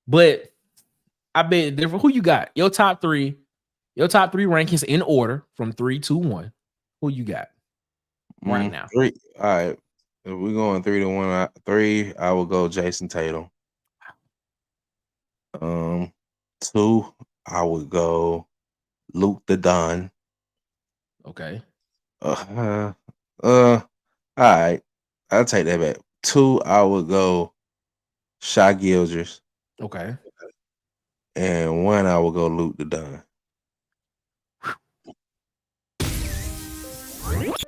But I bet different. Who you got? Your top three rankings in order from three, two, one. Who you got right now? Three. All right. If we're going 3-1, three, I will go Jason Tatum. Two, I would go Luke the Don. Okay. Uh, all right. I'll take that back. Two, I would go Shy Gilders. Okay. And one, I will go Luke the Don.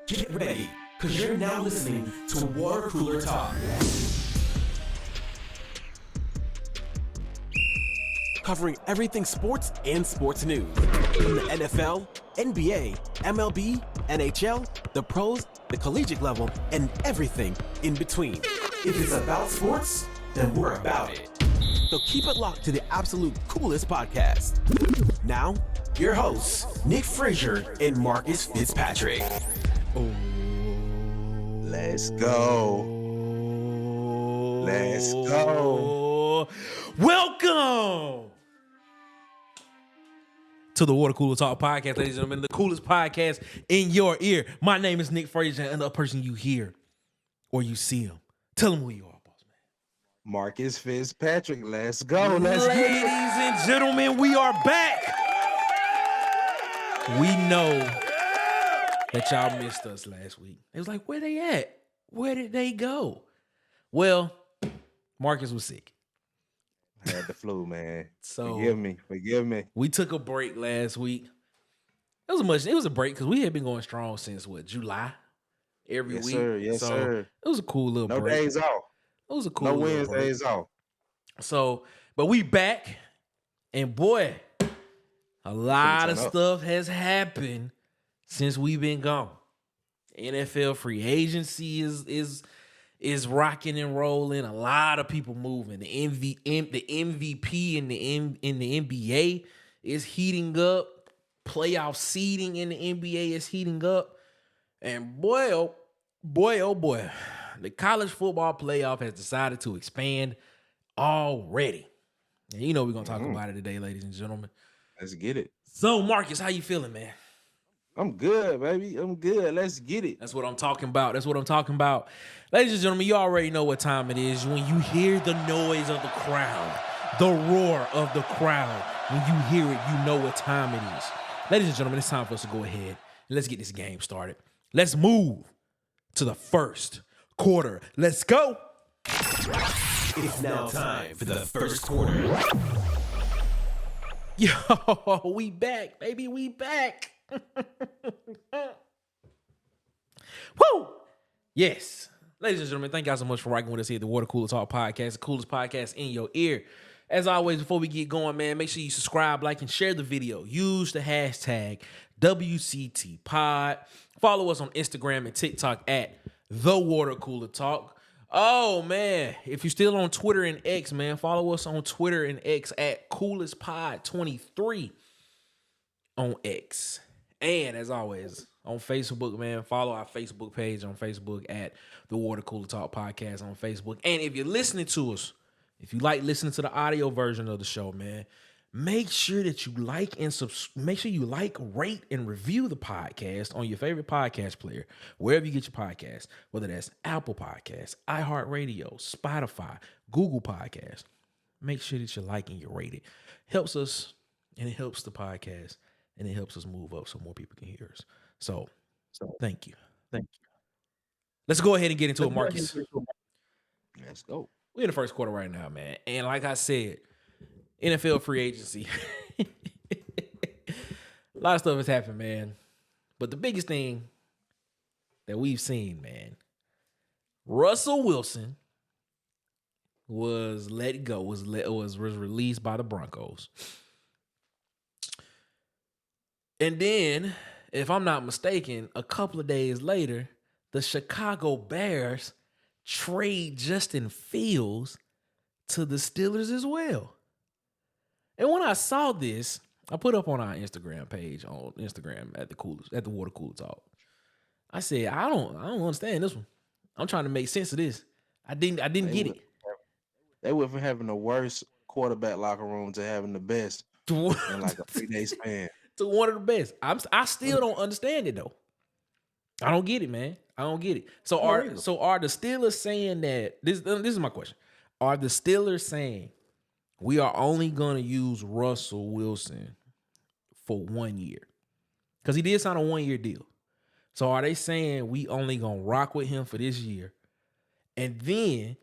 Get ready, because you're now listening to Water Cooler Talk. Covering everything sports and sports news. From the NFL, NBA, MLB, NHL, the pros, the collegiate level, and everything in between. If it's about sports, then we're about it. So keep it locked to the absolute coolest podcast. Now, your hosts, Nick Frazier and Marcus Fitzpatrick. Let's go. Let's go. Welcome to the Water Cooler Talk podcast, ladies and gentlemen, the coolest podcast in your ear. My name is Nick Frazier, and the person you hear or you see him, tell him who you are, boss man. Marcus Fitzpatrick. Let's go. Let's Ladies and gentlemen, we are back. We know that y'all missed us last week. It was like, where they at? Where did they go? Well, Marcus was sick. I had the flu, man. So Forgive me. we took a break last week. It was a break because we had been going strong since July? Every week. Yes, sir. It was a cool little No break. days off. It was a cool No little break. Wednesdays off. So, but we back, and boy, a lot of stuff has happened since we've been gone. NFL free agency is rocking and rolling. A lot of people moving. The MVP in the NBA is heating up. Playoff seeding in the NBA is heating up. And boy, oh boy, the college football playoff has decided to expand already. And you know we're gonna talk about it today, ladies and gentlemen. Let's get it. So, Marcus, how you feeling, man? I'm good, baby. I'm good. Let's get it. That's what I'm talking about. Ladies and gentlemen, you already know what time it is. When you hear the noise of the crowd, the roar of the crowd, when you hear it, you know what time it is. Ladies and gentlemen, it's time for us to go ahead and let's get this game started. Let's move to the first quarter. Let's go. It's now time for the first quarter. Yo, we back, baby. We back. Woo! Yes. Ladies and gentlemen, thank y'all so much for rocking with us here at the Water Cooler Talk podcast, the coolest podcast in your ear. As always, before we get going, man, make sure you subscribe, like, and share the video. Use the hashtag WCTPod. Follow us on Instagram and TikTok at The Water Cooler Talk. Oh, man, if you're still on Twitter and X, man, follow us on Twitter and X at CoolestPod23 on X. And as always, on Facebook, man, follow our Facebook page on Facebook at The Water Cooler Talk Podcast on Facebook. And if you're listening to us, if you like listening to the audio version of the show, man, make sure that you like and rate, and review the podcast on your favorite podcast player, wherever you get your podcasts, whether that's Apple Podcasts, iHeartRadio, Spotify, Google Podcasts. Make sure that you like and you rate it. Helps us, and it helps the podcast, and it helps us move up so more people can hear us. So thank you. Let's go ahead and get into it, Marcus. Let's go. We're in the first quarter right now, man. And like I said, NFL free agency. A lot of stuff has happened, man. But the biggest thing that we've seen, man, Russell Wilson was let go, was released by the Broncos. And then, if I'm not mistaken, a couple of days later, the Chicago Bears trade Justin Fields to the Steelers as well. And when I saw this, I put up on our Instagram page on Instagram at the Water Cooler Talk. I said, I don't understand this one. I'm trying to make sense of this. I didn't get it. They went from having the worst quarterback locker room to having the best in like a 3-day span. To one of the best. I still don't understand it though. I don't get it, man. I don't get it. So are the Steelers saying that this is my question. Are the Steelers saying we are only going to use Russell Wilson for 1 year? Because he did sign a 1-year deal. So are they saying we only going to rock with him for this year and then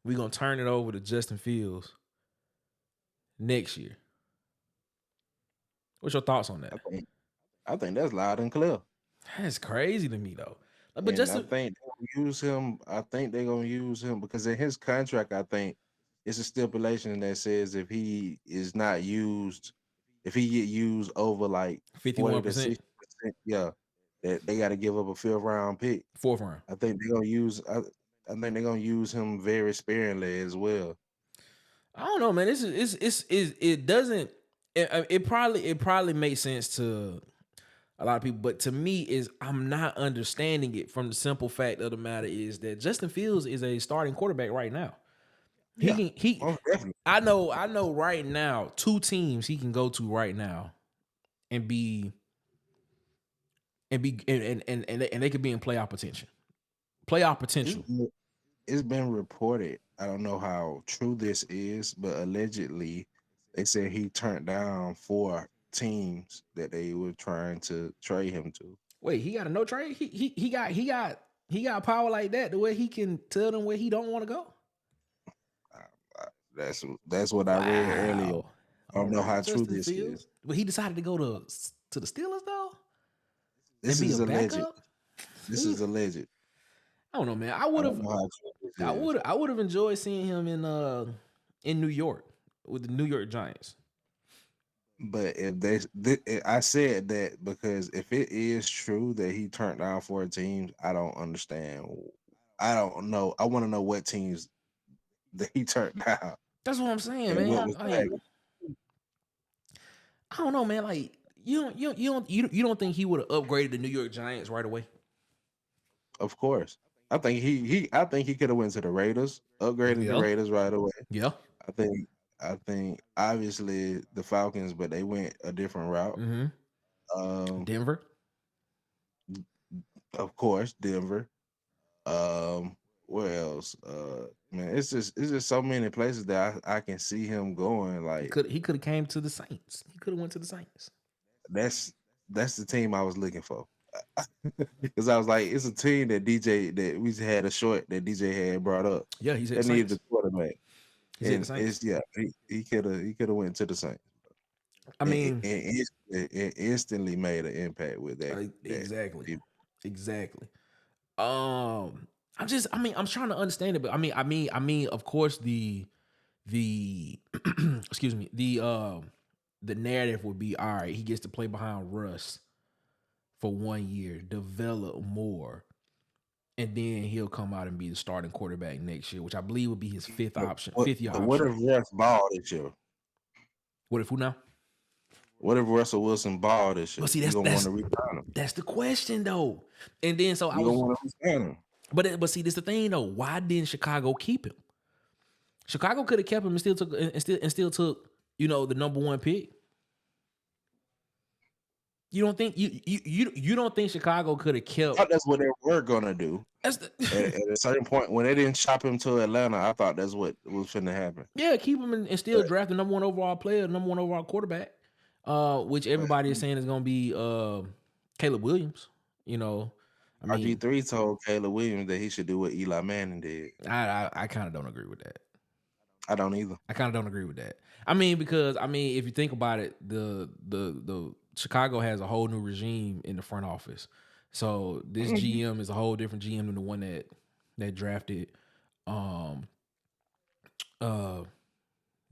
we're going to turn it over to Justin Fields next year? What's your thoughts on that? I think that's loud and clear. That's crazy to me though. But I think they're gonna use him. I think they're gonna use him because in his contract, I think it's a stipulation that says if he is not used, if he get used over like 51%, 60%, yeah, that they got to give up a 5th round pick, 4th round. I think they're gonna use. I think they're gonna use him very sparingly as well. I don't know, man. It doesn't. It probably makes sense to a lot of people, but to me I'm not understanding it from the simple fact of the matter is that Justin Fields is a starting quarterback right now. I know right now 2 teams he can go to right now and they could be in playoff potential. It's been reported. I don't know how true this is, but allegedly they said he turned down 4 teams that they were trying to trade him to. Wait, he got a no trade? He got power like that the way he can tell them where he don't want to go? That's what I read earlier. I don't know how true this is. But he decided to go to the Steelers though? This is alleged. This is alleged. I don't know, man. I would have enjoyed seeing him in New York with the New York Giants. But if I said that because if it is true that he turned down 4 teams, I don't understand. I don't know. I want to know what teams that he turned down. That's what I'm saying, man. Like, I don't know, man. Like you don't think he would have upgraded the New York Giants right away? Of course. I think he could have went to the Raiders, upgraded the Raiders right away. Yeah. I think obviously the Falcons, but they went a different route. Mm-hmm. Denver, of course, Denver. Where else? Man, it's just so many places that I can see him going. Like he could have came to the Saints. He could have went to the Saints. That's the team I was looking for. Because I was like, it's a team that we had a short that DJ had brought up. Yeah, he said that needed a quarterback. He could have went to the Saints. I mean, it instantly made an impact with that. Exactly. I'm trying to understand it, but I mean, of course, the excuse me, the narrative would be, all right, he gets to play behind Russ for 1 year, develop more, and then he'll come out and be the starting quarterback next year, which I believe would be his fifth year option. What if Russ ball this year? What if who now? What if Russell Wilson ball this year? Well, see, that's the question though. And then so I was want to resign him. But see, this the thing though. Why didn't Chicago keep him? Chicago could have kept him and still took the number 1 pick. You don't think you don't think Chicago could have kept? I thought that's what they were gonna do. At a certain point, when they didn't shop him to Atlanta, I thought that's what was finna happen. Yeah, keep him and still draft the number 1 overall player, number 1 overall quarterback, which everybody is saying is gonna be Caleb Williams. RG3 told Caleb Williams that he should do what Eli Manning did. I kind of don't agree with that. I don't either. I kind of don't agree with that. Because if you think about it, the Chicago has a whole new regime in the front office. So this GM is a whole different GM than the one that drafted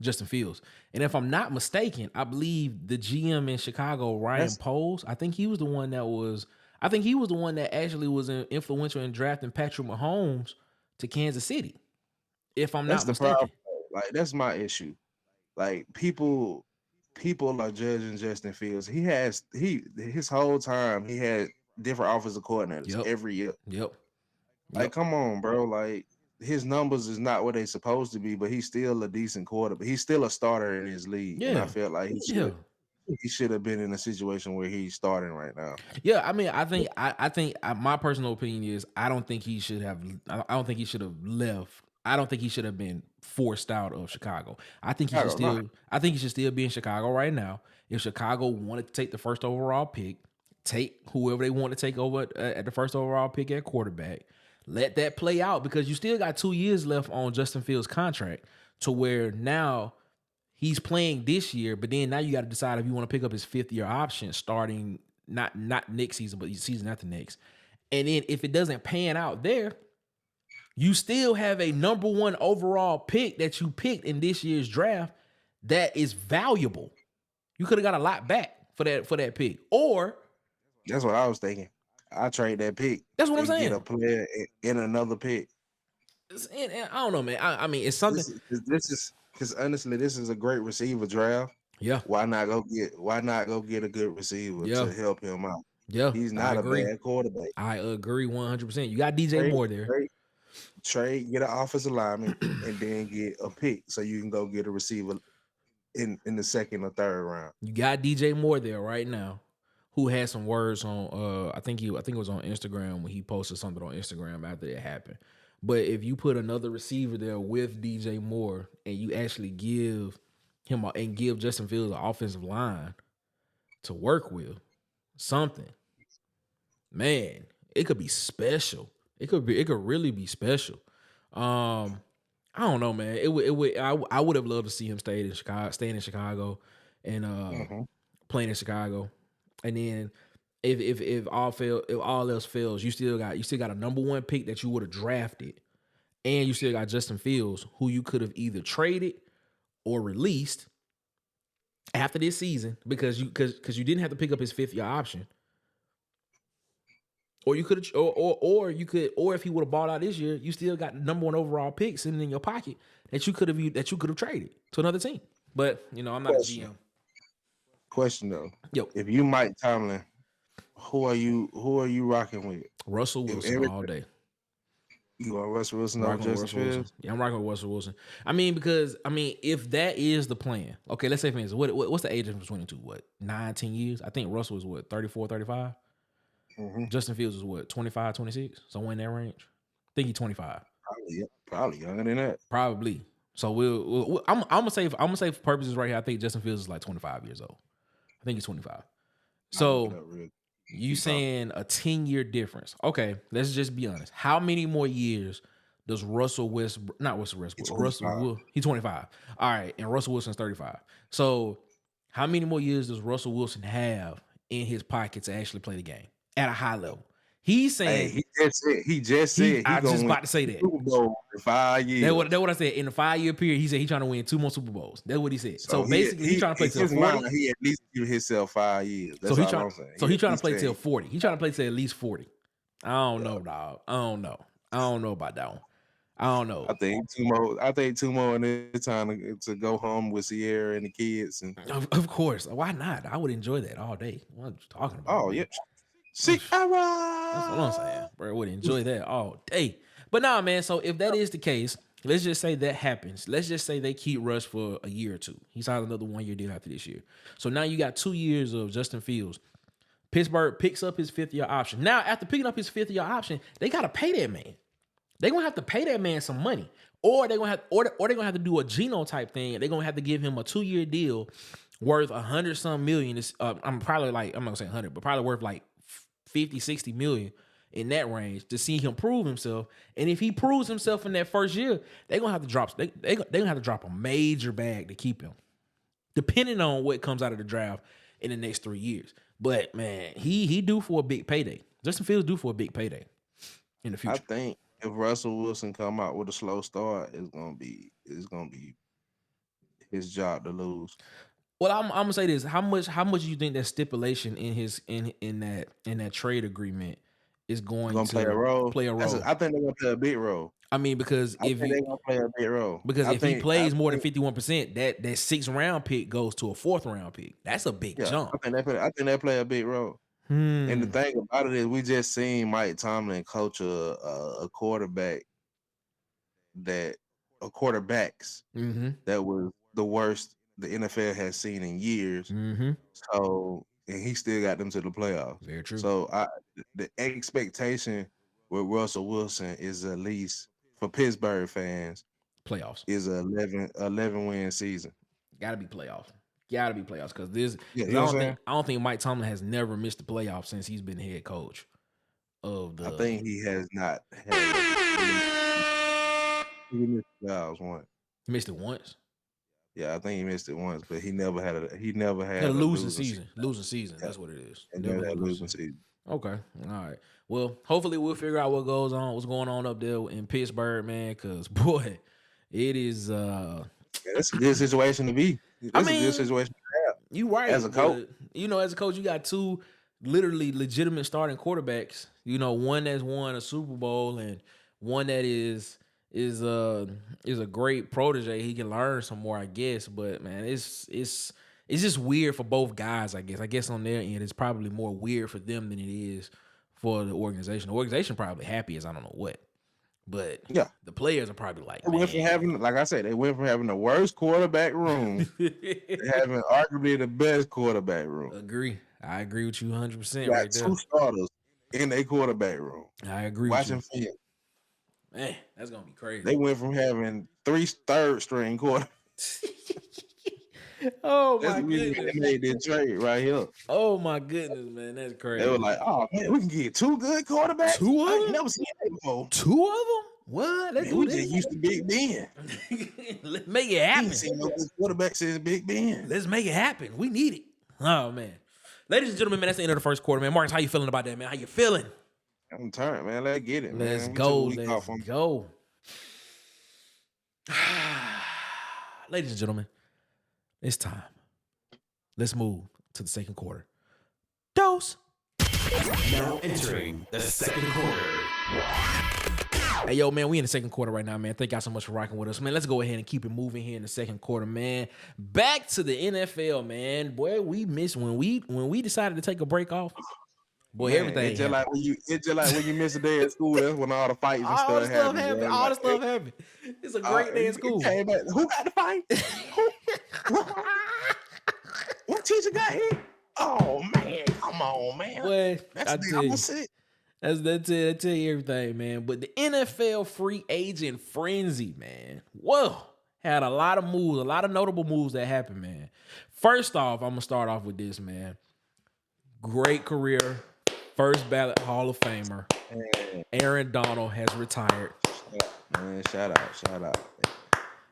Justin Fields. And if I'm not mistaken, I believe the GM in Chicago, Ryan Poles, I think he was the one that actually was influential in drafting Patrick Mahomes to Kansas City. If I'm not mistaken. Problem. Like, that's my issue. Like, people are judging Justin Fields. His whole time he had different offensive coordinators every year. Yep. Like, come on, bro. Like, his numbers is not what they supposed to be, but he's still a decent quarterback. He's still a starter in his league, and I felt like he should have been in a situation where he's starting right now. Yeah, I mean, I think my personal opinion is I don't think he should have. I don't think he should have left. I don't think he should have been forced out of Chicago. I think he should still. I think he should still be in Chicago right now. If Chicago wanted to take the first overall pick, take whoever they want to take over at the first overall pick at quarterback. Let that play out because you still got 2 years left on Justin Fields' contract to where now he's playing this year, but then now you got to decide if you want to pick up his 5th-year option starting not next season, but the season after next. And then if it doesn't pan out there, you still have a number 1 overall pick that you picked in this year's draft that is valuable. You could have got a lot back for that pick. Or that's what I was thinking. I trade that pick. That's what I'm saying. Get a player in another pick. And I don't know, man. I mean, it's something. This is because honestly, this is a great receiver draft. Yeah. Why not go get a good receiver to help him out? Yeah. He's not a bad quarterback. I agree 100%. You got DJ Moore there. Trade, get an offensive lineman, and then get a pick so you can go get a receiver in the 2nd or 3rd round. You got DJ Moore there right now, who had some words on I think it was on Instagram when he posted something on Instagram after it happened. But if you put another receiver there with DJ Moore and you actually give Justin Fields an offensive line to work with, something, man, it could be special. It could really be special. I don't know, man. I would have loved to see him staying in Chicago and playing in Chicago. And then if all else fails, you still got a number 1 pick that you would have drafted, and you still got Justin Fields, who you could have either traded or released after this season because you didn't have to pick up his 5th-year option. Or you could, or if he would have bought out this year, you still got the number 1 overall pick sitting in your pocket that you could have traded to another team. But I'm not a GM. Question though, Yo, if you Mike Tomlin, who are you rocking with? Russell Wilson all day. You want Russell Wilson or Justin Fields? Yeah, I'm rocking with Russell Wilson. I mean, because if that is the plan, okay, let's say for instance, what's the age difference between the two? What, 9-10 years? I think Russell was 34, 35. Justin Fields was what, 25, 26? Somewhere in that range. I think he's 25. Probably younger than that. Probably. So I'm gonna say for purposes right here, I think Justin Fields is like 25 years old. I think he's 25. So you saying a 10-year difference? Okay, let's just be honest. How many more years does Russell Westbrook? He's 25. All right, and Russell Wilson's 35. So how many more years does Russell Wilson have in his pocket to actually play the game at a high level? He's saying he just said I was just about to say that. Super Bowl in 5 years. That's what I said. In the 5-year period, he said he's trying to win 2 more Super Bowls. That's what he said. So basically, he's trying to play till 40. He at least give himself 5 years. That's so all I'm saying. So he's trying to play till 40. He's trying to play till at least 40. I don't know, dog. I don't know about that one. I don't know. I think 2 more in this time to go home with Sierra and the kids. And of course, why not? I would enjoy that all day. What are you talking about? Oh yeah. Sierra. That's what I'm saying, bro. I would enjoy that all day. But nah, man. So if that is the case, let's just say that happens. Let's just say they keep Russ for a year or two. He signed another 1-year deal after this year. So now you got 2 years of Justin Fields. Pittsburgh picks up his 5th-year option. Now, after picking up his 5th-year option, they gotta pay that man. They're gonna have to pay that man some money, or they're gonna have to do a Geno type thing. They're gonna have to give him a 2-year deal worth $100-some million. I'm not gonna say 100, but probably worth like 50, 60 million in that range to see him prove himself. And if he proves himself in that first year, they're gonna have to drop. They're gonna have to drop a major bag to keep him, depending on what comes out of the draft in the next 3 years. But man, he due for a big payday. Justin Fields due for a big payday in the future. I think if Russell Wilson come out with a slow start, it's gonna be his job to lose. Well, I'm gonna say this: how much do you think that stipulation in that trade agreement is going to play a role? I think they're gonna play a big role. I mean, because if they're gonna play a big role, if he plays more than 51%, that 6th round pick goes to a 4th round pick. That's a big jump. I think they play a big role. And the thing about it is, we just seen Mike Tomlin coach a quarterback that quarterbacks that was the worst the NFL has seen in years. So and he still got them to the playoffs. Very true. So the expectation with Russell Wilson is at least for Pittsburgh fans playoffs is a 11 win season. Gotta be playoffs. Gotta be playoffs because this. Yeah, I don't think Mike Tomlin has never missed the playoffs since he's been head coach of the. I think he has not had. He missed the playoffs once. He missed it once. Yeah, I think he missed it once, but he never had a losing season. Losing season. Yeah. That's what it is. Never had a losing season. Okay. All right. Well, hopefully we'll figure out what's going on up there in Pittsburgh, man. Because boy, it is. That's a good situation to be. That's a good situation to have. You right. As a coach, as a coach, you got two literally legitimate starting quarterbacks. One that's won a Super Bowl and one that is a great protege. He can learn some more, I guess. But man, it's just weird for both guys. I guess on their end, it's probably more weird for them than it is for the organization. The organization probably happy as I don't know what. But yeah, the players are probably like, they went from having, like I said, they went from having the worst quarterback room to having arguably the best quarterback room. I agree with you 100% right there. Two starters in a quarterback room. I agree watching with you. Film. Man, that's going to be crazy. They went from having 3 third-string quarterbacks. Oh, my goodness. They made that trade right here. Oh, my goodness, man. That's crazy. They were like, oh, man, we can get 2 good quarterbacks. 2 of them? I never seen that before. 2 of them? What? Let's do this. We just used to Big Ben. Let's make it happen. Ain't seen no good quarterback since Big Ben. Let's make it happen. We need it. Oh, man. Ladies and gentlemen, man, that's the end of the first quarter, man. Marcus, how you feeling about that, man? How you feeling? I'm turned, man. Let's get it, man. Let's go. Ladies and gentlemen, it's time. Let's move to the second quarter. Dose. Now entering the second quarter. Hey, yo, man, we in the second quarter right now, man. Thank y'all so much for rocking with us, man. Let's go ahead and keep it moving here in the second quarter, man. Back to the NFL, man. Boy, we missed when we decided to take a break off. Boy, man, everything. It's just like when you miss a day at school. That's when all the fights and stuff happen. All the stuff happen. It's a great day at school. Who got the fight? What teacher got hit? Oh man, come on, man. Boy, I tell you. That's it. I tell you everything, man. But the NFL free agent frenzy, man. Whoa. Had a lot of moves, a lot of notable moves that happened, man. First off, I'm going to start off with this, man. Great career. First ballot Hall of Famer. Aaron Donald has retired. Man, shout out.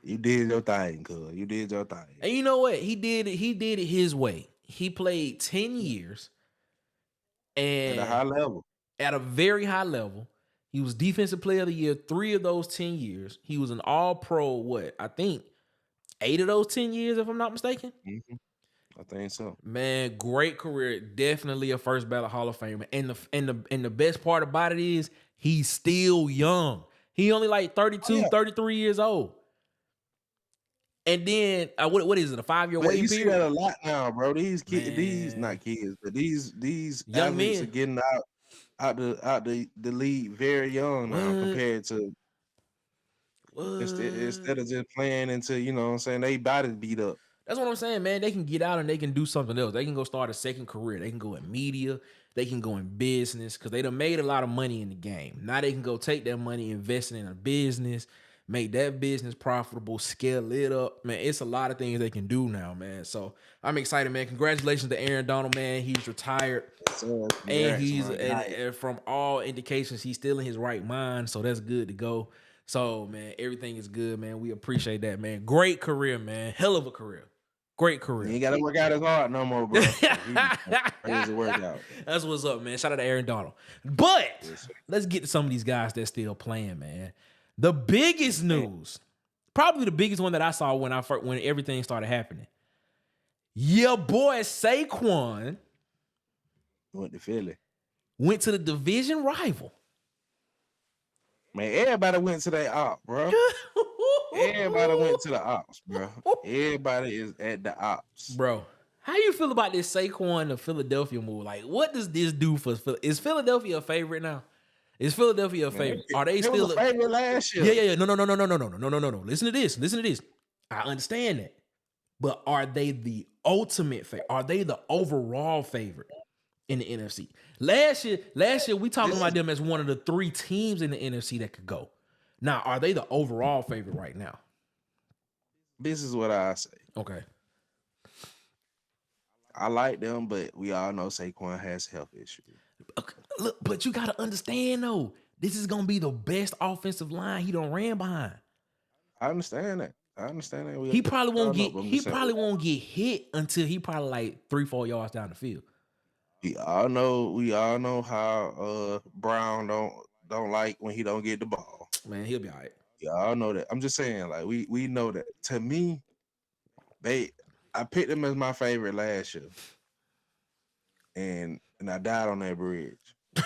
You did your thing, cuz. You did your thing. And you know what? He did it his way. He played 10 years. And at a high level. At a very high level. He was Defensive Player of the Year 3 of those 10 years. He was an All-Pro, I think 8 of those 10 years, if I'm not mistaken. Mm-hmm. I think so. Man, great career. Definitely a first ballot Hall of Famer. And the best part about it is he's still young. He only like 32, 33 years old. And then what is it? A 5-year waiting period? You see that a lot now, bro. These kids, these not kids, but these young athletes men are getting out the league very young now compared to instead of just playing into, you know what I'm saying, they bodies beat up. That's what I'm saying, man. They can get out and they can do something else. They can go start a second career. They can go in media. They can go in business because they done made a lot of money in the game. Now they can go take that money, invest it in a business, make that business profitable, scale it up. Man, it's a lot of things they can do now, man. So I'm excited, man. Congratulations to Aaron Donald, man. He's retired. And from all indications, he's still in his right mind. So that's good to go. So, man, everything is good, man. We appreciate that, man. Great career, man. Hell of a career. Great career. You ain't got to work out as hard no more, bro. That's what's up, man. Shout out to Aaron Donald. But let's get to some of these guys that's still playing, man. The biggest news, probably the biggest one that I saw when everything started happening. Your boy Saquon went to Philly. Went to the division rival. Man, everybody went to their op, bro. Everybody went to the ops, bro. Everybody is at the ops. Bro, how you feel about this Saquon to Philadelphia move? Like, what does this do for Philly? Is Philadelphia a favorite now? Is Philadelphia a favorite? Are they It still was a favorite last year? Yeah. No. Listen to this. I understand that. But are they the ultimate favorite? Are they the overall favorite in the NFC? Last year we talking about them as one of the 3 teams in the NFC that could go. Now, are they the overall favorite right now? This is what I say. Okay. I like them, but we all know Saquon has health issues. Look, but you gotta understand though, this is gonna be the best offensive line he done ran behind. I understand that. He probably won't get hit until he probably like 3-4 yards down the field. We all know how Brown don't like when he don't get the ball. Man, he'll be all right. We all know that. I'm just saying, like we know that. To me, I picked them as my favorite last year. And I died on that bridge.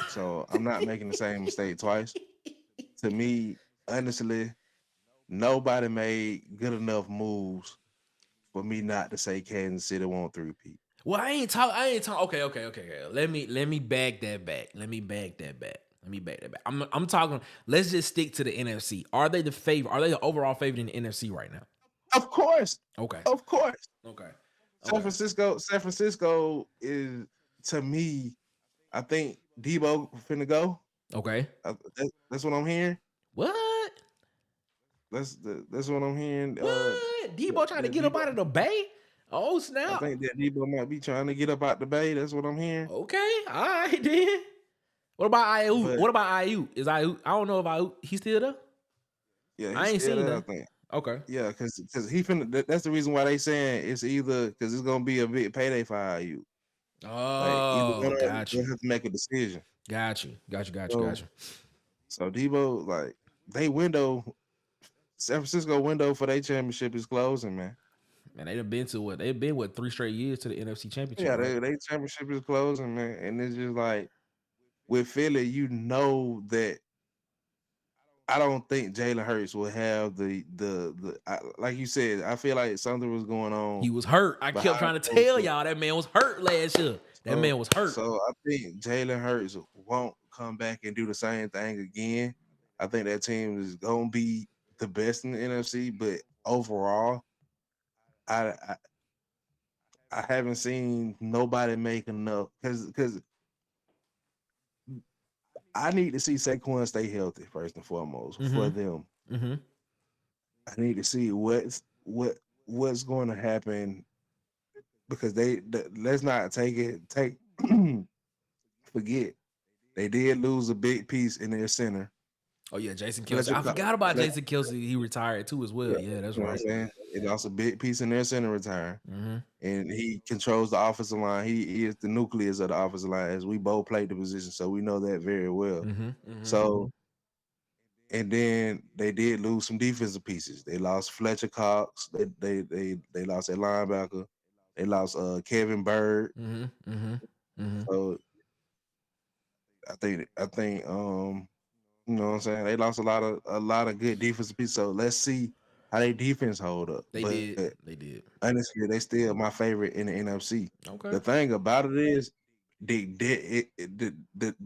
So I'm not making the same mistake twice. To me, honestly, nobody made good enough moves for me not to say Kansas City won't 3-peat. Well, I ain't talk. Okay. Let me back that back. I'm talking. Let's just stick to the NFC. Are they the favorite? Are they the overall favorite in the NFC right now? Of course. Okay. Of course. Okay. San Francisco is, to me, I think Debo finna go. Okay. That's what I'm hearing. What? That's what I'm hearing. What? Debo trying to get up out of the Bay? Oh, snap. I think that Debo might be trying to get up out the Bay. That's what I'm hearing. Okay. All right, then. What about Ayuk? But, what about Ayuk? Is Ayuk? I don't know if Ayuk, he's still there? Yeah, I ain't seen that. I think. Okay. Yeah, because he finna. That's the reason why they saying it's either because it's gonna be a big payday for Ayuk. Oh, got you. They'll have to make a decision. Got you. So Debo, like, San Francisco window for their championship is closing, man. Man, they've been 3 straight years to the NFC Championship. Yeah, right? their championship is closing, man. And it's just like with Philly, you know that I don't think Jalen Hurts will have like you said. I feel like something was going on. He was hurt. I kept trying to tell y'all that man was hurt last year. That man was hurt. So I think Jalen Hurts won't come back and do the same thing again. I think that team is gonna be the best in the NFC, but overall, I haven't seen nobody make enough because I need to see Saquon stay healthy first and foremost for them. Mm-hmm. I need to see what's going to happen because let's not forget they did lose a big piece in their center. Oh yeah, Jason Kelce. I forgot about Jason Kelce. He retired too as well. Yeah, that's right. They lost a big piece in their center retiring, and he controls the offensive line. He is the nucleus of the offensive line, as we both played the position, so we know that very well. So, and then they did lose some defensive pieces. They lost Fletcher Cox. They lost their linebacker. They lost Kevin Bird. So I think you know what I'm saying? They lost a lot of good defensive pieces. So let's see how their defense hold up. They did. Honestly, they still my favorite in the NFC. Okay. The thing about it is,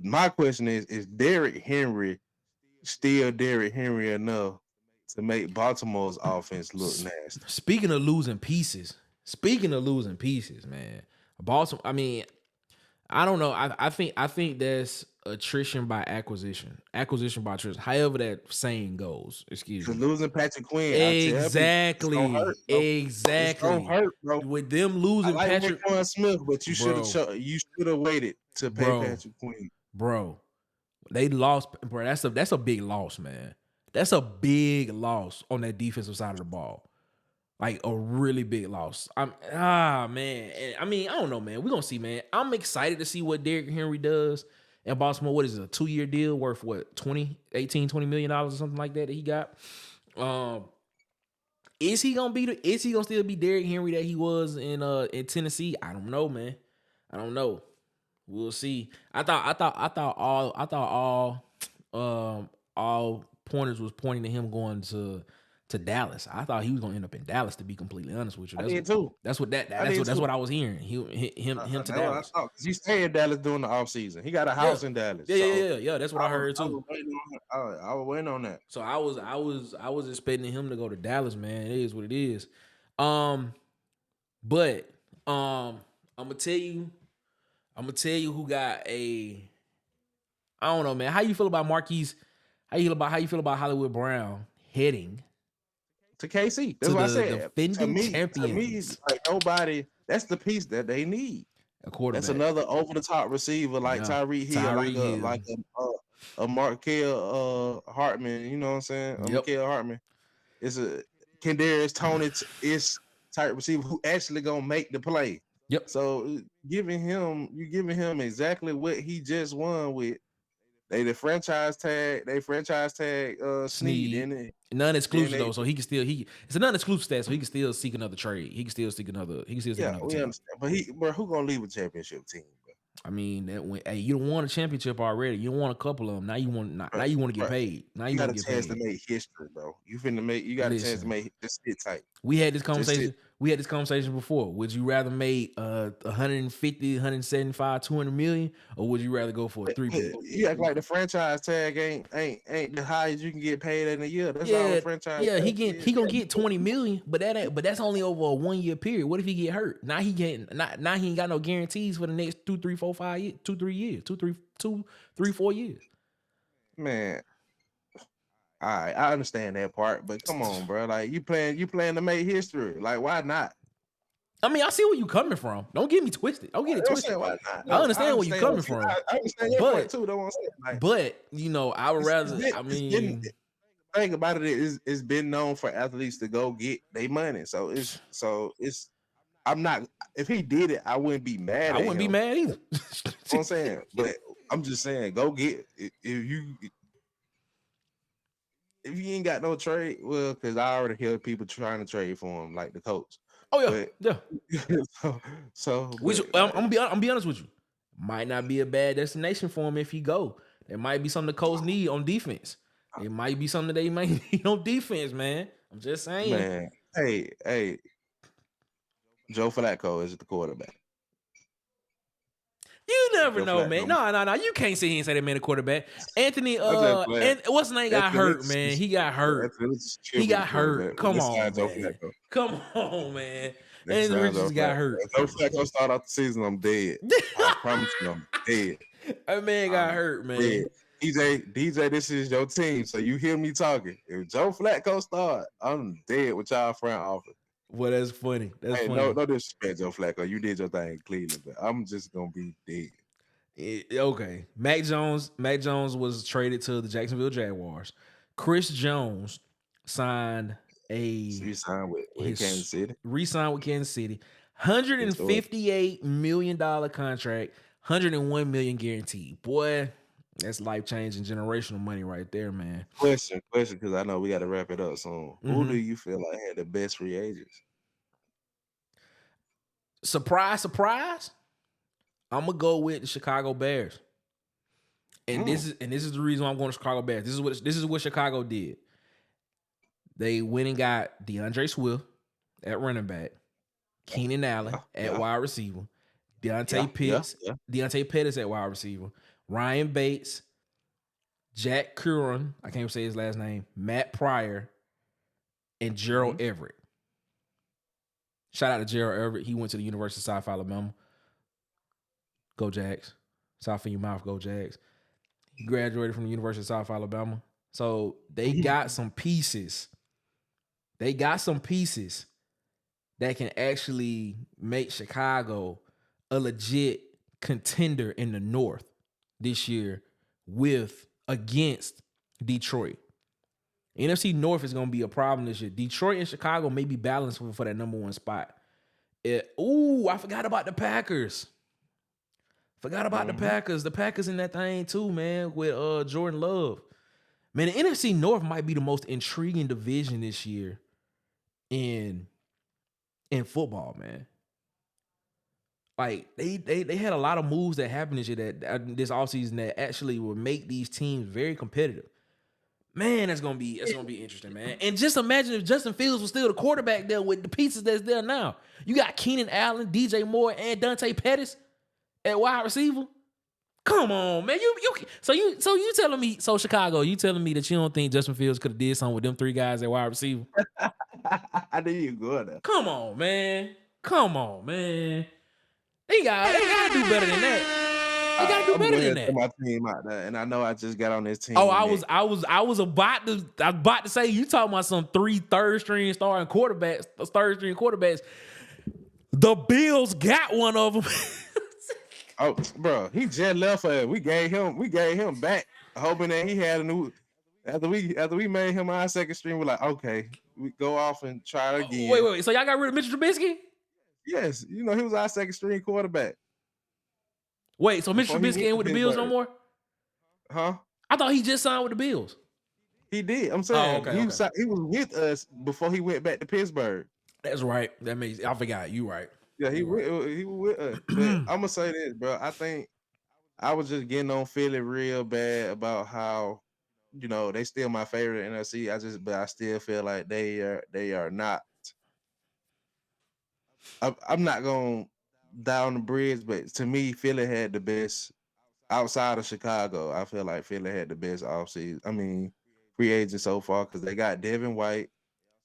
my question is Derrick Henry still Derrick Henry enough to make Baltimore's offense look nasty? Speaking of losing pieces, man. Baltimore. I mean, I don't know. I think that's attrition by acquisition by attrition. However that saying goes. Excuse me. Losing Patrick Quinn. Exactly. It's gonna hurt, bro. With them losing Patrick Smith, but you should have waited to pay Patrick Quinn. Bro, they lost. Bro, that's a big loss, man. That's a big loss on that defensive side of the ball. Like a really big loss. Man. I mean, I don't know, man. We're gonna see, man. I'm excited to see what Derrick Henry does in Baltimore. What is it, a 2-year deal worth what, $20 million or something like that he got? Is he gonna still be Derrick Henry that he was in Tennessee? I don't know, man. I don't know. We'll see. I thought all pointers was pointing to him going to to Dallas. I thought he was gonna end up in Dallas. To be completely honest with you, I did too. That's what I was hearing. Him to That's Dallas. what I thought, 'cause he stayed in Dallas during the offseason. He got a house in Dallas. Yeah. That's what I heard too. I was waiting on that. So I was expecting him to go to Dallas, man. It is what it is. But I'm gonna tell you who got a. I don't know, man. How you feel about Marquise? How you feel about Hollywood Brown heading to KC? That's what I said. Defending champions. To me, like nobody. That's the piece that they need. A quarterback. That's another over the top receiver like Tyreek Hill, like a Markel Hartman. You know what I'm saying? Markel Hartman. It's a Kadarius Toney is type receiver who actually gonna make the play. Yep. So you giving him exactly what he just won with. They franchise tag Snead in it. Non-exclusive though, so he can still it's a non-exclusive stat, so he can still seek another trade. He can still seek another team. Understand. But who gonna leave a championship team, bro? I mean, you don't want a championship already. You don't want a couple of them. Now you want to get paid. Now you got want a to get chance paid. to make history, bro. You got a chance to make this sit tight. We had this conversation. We had this conversation before. Would you rather make 150, 175, 200 million, or would you rather go for a 3-peat? You act like the franchise tag ain't the highest you can get paid in a year. That's all the franchise. Yeah, he gonna get 20 million, but that's only over a 1 year period. What if he get hurt? Now he ain't got no guarantees for the next 2, 3, 4, 5 years, 2, 3 years, 2, 3, 4 years. Man. All right, I understand that part, but come on, bro. Like you playing to make history. Like, why not? I mean, I see where you coming from. Don't get me twisted. Don't get it twisted. Why not? I understand where you coming from. I understand your point too. Don't want to say like, but I would rather. The thing about it is, it's been known for athletes to go get their money. So it's. I'm not. If he did it, I wouldn't be mad. I wouldn't be mad either. You know what I'm saying, but I'm just saying, go get if you ain't got no trade, well, because I already hear people trying to trade for him, like the coach. Oh yeah, yeah. I'm gonna be honest with you. Might not be a bad destination for him if he go. There might be something the coach need on defense. It might be something they might need on defense, man. I'm just saying. Man, hey, Joe Flacco is the quarterback. You never know, man. No. You can't sit here and say that man a quarterback. Anthony, and what's his name got hurt, man. He got hurt. He got hurt. Come on, man. Come on, man. Anthony Richards got hurt. If Joe Flacco start out the season, I'm dead. I promise you, I'm dead. That man got hurt, man. Dead. DJ, this is your team, so you hear me talking. If Joe Flacco start, I'm dead with y'all front office. Well, that's funny. That's funny. No disrespect, Joe Flacco. You did your thing in Cleveland, but I'm just gonna be dead. Okay. Mac Jones was traded to the Jacksonville Jaguars. Chris Jones signed re-signed with Kansas City. Re-signed with Kansas City. $158 million contract, $101 million guaranteed. Boy, that's life-changing generational money right there, man. Question, because I know we got to wrap it up soon. Mm-hmm. Who do you feel like had the best free agents? Surprise. I'm gonna go with the Chicago Bears. And this is the reason why I'm going to Chicago Bears. This is what Chicago did. They went and got DeAndre Swift at running back, Keenan Allen at wide receiver, Deontay Pettis at wide receiver, Ryan Bates, Jack Curran, I can't even say his last name, Matt Pryor, and Gerald Everett. Shout out to Gerald Everett. He went to the University of South Alabama. Go Jags. South in your mouth, go Jags. He graduated from the University of South Alabama. So they got some pieces. They got some pieces that can actually make Chicago a legit contender in the North this year against Detroit. NFC North is going to be a problem this year. Detroit and Chicago may be balanced for that number one spot. I forgot about the Packers. The Packers. The Packers in that thing too, man, with Jordan Love. Man, the NFC North might be the most intriguing division this year in football, man. Like they had a lot of moves that happened this year this offseason that actually will make these teams very competitive. Man, that's gonna be interesting, man. And just imagine if Justin Fields was still the quarterback there with the pieces that's there now. You got Keenan Allen, DJ Moore, and Dante Pettis at wide receiver. Come on, man. So you telling me, so Chicago, you telling me that you don't think Justin Fields could have did something with them 3 guys at wide receiver? I knew you were good. Come on, man. They gotta do better than that. They gotta do better than that. My team out there, and I know I just got on this team. Oh, I was about to say you talking about some 3 third-string starting quarterbacks, third-string quarterbacks. The Bills got one of them. Oh, bro, he just left us. We gave him back, hoping that he had a new. After we made him our second string, we're like, okay, we go off and try it again. Wait. So y'all got rid of Mitchell Trubisky? Yes, he was our second string quarterback. Wait, so Mitchell Trubisky ain't with the Bills no more? Huh? I thought he just signed with the Bills. He did. I'm saying he was with us before he went back to Pittsburgh. That's right. I forgot. You right. Yeah, he was with us. But I'm gonna say this, bro. I think I was just getting on Philly real bad about how, they still my favorite NFC. But I still feel like they are not. I'm not gonna die on the bridge, but to me, Philly had the best outside of Chicago. I feel like Philly had the best offseason. I mean, free agent so far because they got Devin White.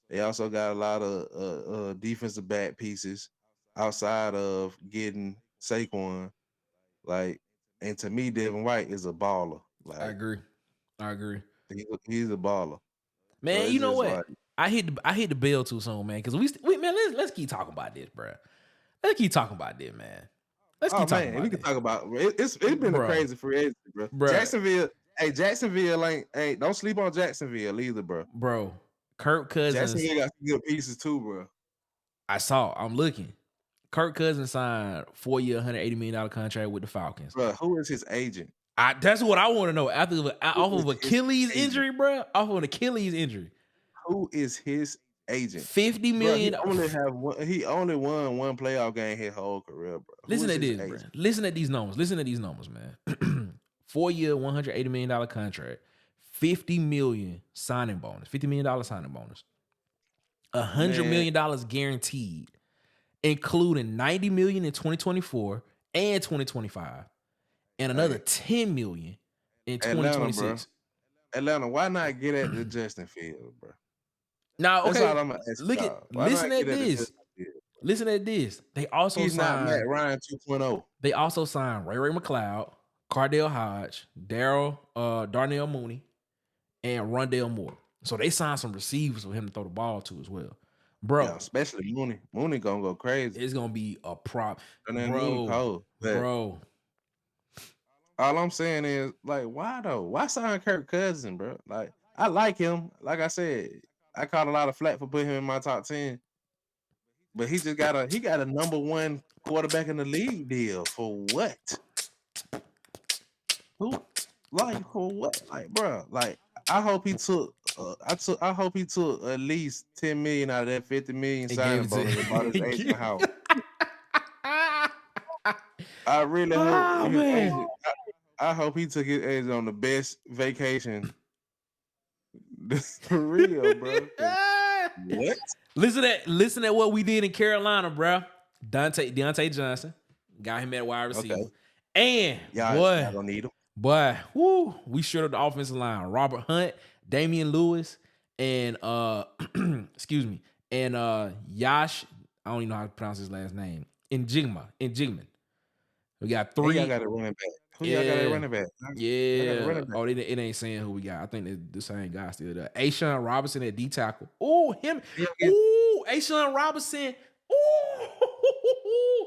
They also got a lot of defensive back pieces outside of getting Saquon. And to me, Devin White is a baller. I agree. He's a baller. Man, you know what? I hit the bell too soon, man. Because let's keep talking about this, bro. Let's keep talking about this, man. Let's keep talking about it. We can talk about it's been a crazy free agency, bro. Jacksonville ain't don't sleep on Jacksonville either, bro. Bro, Kirk Cousins. Jacksonville got some good pieces too, bro. I'm looking. Kirk Cousins signed 4-year, $180 million contract with the Falcons. Bro, who is his agent? That's what I want to know. Off of Achilles injury, bro. Off of an Achilles injury. Who is his agent? $50 million. Bro, he only won one playoff game his whole career, bro. Listen to this, bro. Listen at these numbers, man. 4-year, $180 million contract. $50 million signing bonus. $50 million signing bonus. $100 million guaranteed, including $90 million in 2024 and 2025, and another $10 million in 2026. Atlanta, why not get at the Justin Fields, bro? Now, okay. That's all I'm gonna ask listen at this. Listen at this. They also He's signed not Matt Ryan 2.0. They also signed Ray McLeod, Cardale Hodge, Darnell Mooney, and Rondale Moore. So they signed some receivers for him to throw the ball to as well. Bro. Yeah, especially Mooney. Mooney gonna go crazy. It's gonna be a prop. Bro. All I'm saying is, why though? Why sign Kirk Cousins, bro? I like him. Like I said, I caught a lot of flack for putting him in my top 10. But he got a number 1 quarterback in the league deal for what? Who? For what? Bro, I hope he took I hope he took at least $10 million out of that $50 million signing bonus and bought his agent house. I really hope I hope he took his agent on the best vacation. For real, bro. What? Listen at what we did in Carolina, bro. Deontay Johnson got him at wide receiver. Okay. And y'all don't need him. Boy, we showed up the offensive line. Robert Hunt, Damian Lewis, and excuse me, and Yash. I don't even know how to pronounce his last name. Njigman. We got 3. Y'all got a running back. Who y'all got a running back? Yeah. Oh, it ain't saying who we got. I think it's the same guy still there. Ashawn Robinson at D tackle. Oh, him. Ooh, Ashawn Robinson. Ooh.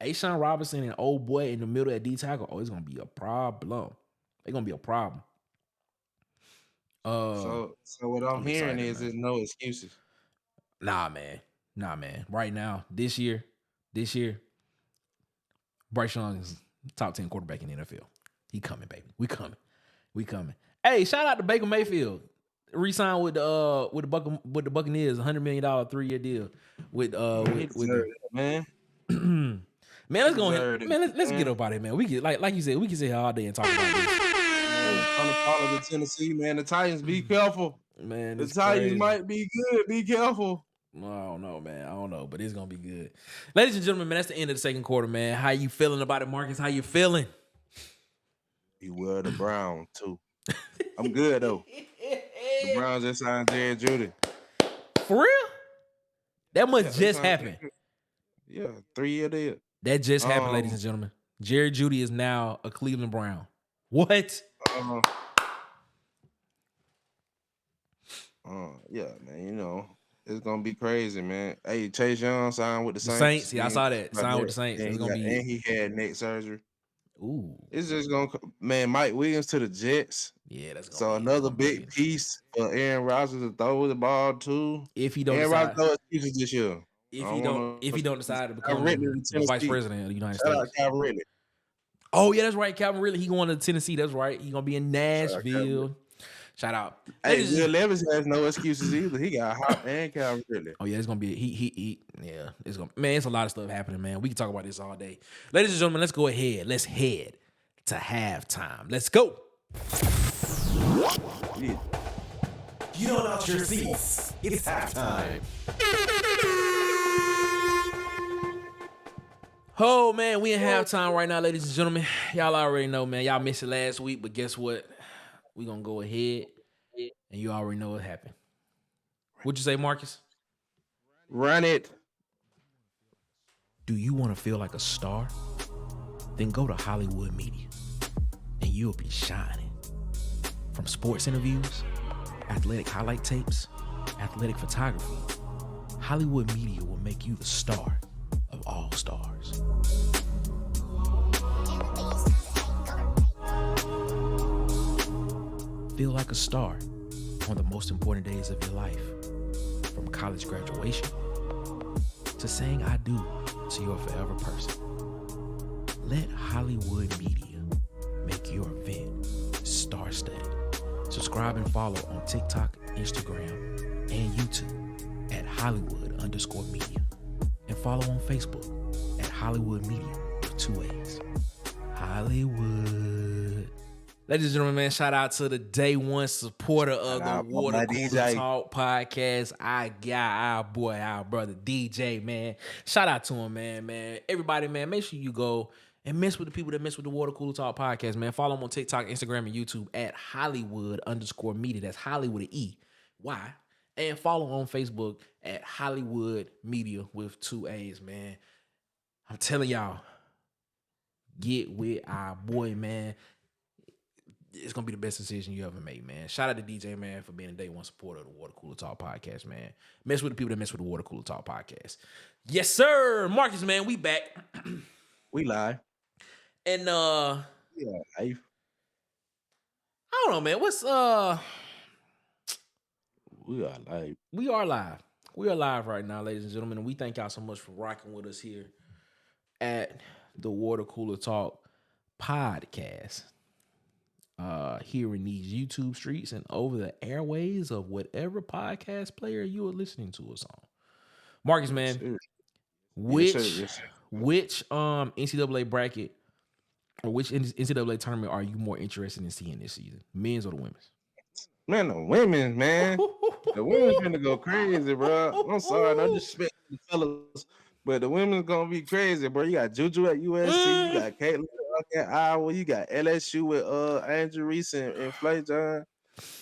Ashawn Robinson and old boy in the middle at D tackle. Oh, it's gonna be a problem. It's gonna be a problem. So what I'm hearing is there's no excuses. Nah, man. Right now, this year, Bryce Young is top 10 quarterback in the NFL. He coming, baby. We coming. Hey, shout out to Baker Mayfield. Re-signed with the Buccaneers, $100 million 3-year deal with man. Man, let's go ahead. Man, let's get up out of here, man. We get like you said, we can sit here all day and talk about this. On the part of the Tennessee, man. The Titans, be careful. Man, The Titans might be good. Be careful. I don't know, man. I don't know, but it's gonna be good. Ladies and gentlemen, man, that's the end of the second quarter, man. How you feeling about it, Marcus? How you feeling? He wear the brown too. I'm good though. The Browns just signed Jerry Judy. For real? That must just happen. Yeah, 3-year deal. That just happened, ladies and gentlemen. Jerry Judy is now a Cleveland Brown. What? Yeah, man. You know, it's gonna be crazy, man. Hey, Chase Young signed with the Saints. Saints, yeah, I saw that. Signed with the Saints. And, it's gonna be. And he had neck surgery. Ooh. It's just gonna, man. Mike Williams to the Jets. Yeah, that's gonna so be, another big piece for Aaron Rodgers to throw the ball to. If he don't Aaron decide, Rodgers throw excuses this year. If he don't decide to become the vice president of the United States. Shout out Calvin Ridley. Oh yeah, that's right, Calvin Ridley. He going to Tennessee. That's right. He gonna be in Nashville. Shout out. Hey, Will Levis has no excuses either. He got Hop and Calvin Ridley. Oh yeah, it's gonna be he. Yeah, it's gonna, man. It's a lot of stuff happening, man. We can talk about this all day, ladies and gentlemen. Let's go ahead. Let's head to halftime. Let's go. Yeah. You don't out your seats. It's halftime. Oh man, we in halftime right now, ladies and gentlemen. Y'all already know, man. Y'all missed it last week, but guess what? We gonna go ahead, and you already know what happened. What'd you say, Marcus? Run it. Do you want to feel like a star? Then go to Hollywood Media, and you'll be shining. From sports interviews, athletic highlight tapes, athletic photography, Hollywood Media will make you the star of all stars. Feel like a star on the most important days of your life, from college graduation to saying I do to your forever person. Let Hollywood Media make your event star-studded. Subscribe and follow on TikTok, Instagram, and YouTube at Hollywood_media. And follow on Facebook at Hollywood Media with 2 A's. Hollywood. Ladies and gentlemen, man, shout out to the day one supporter of the Water Cooler Talk podcast. I got our boy, our brother DJ, man. Shout out to him, man. Everybody, man, make sure you go and mess with the people that mess with the Water Cooler Talk podcast, man. Follow him on TikTok, Instagram, and YouTube at Hollywood_media. That's Hollywood with E. Y. And follow on Facebook at Hollywood Media with 2 A's, man. I'm telling y'all, get with our boy, man. It's going to be the best decision you ever made, man. Shout out to DJ, man, for being a day one supporter of the Water Cooler Talk podcast, man. Mess with the people that mess with the Water Cooler Talk podcast. Yes, sir. Marcus, man, we back. We live. And, yeah, I don't know, man. What's, We are live. We are live. We are live right now, ladies and gentlemen, and we thank y'all so much for rocking with us here at the Water Cooler Talk podcast. Here in these YouTube streets and over the airways of whatever podcast player you are listening to us on. Marcus, man, which NCAA bracket or which NCAA tournament are you more interested in seeing this season? Men's or the women's? Man, the women's, man. The women's gonna go crazy, bro. I'm sorry, no disrespect to the fellas, but the women's gonna be crazy, bro. You got Juju at USC, you got Caitlin at Iowa, you got LSU with Andrew Reese and Flay Jones,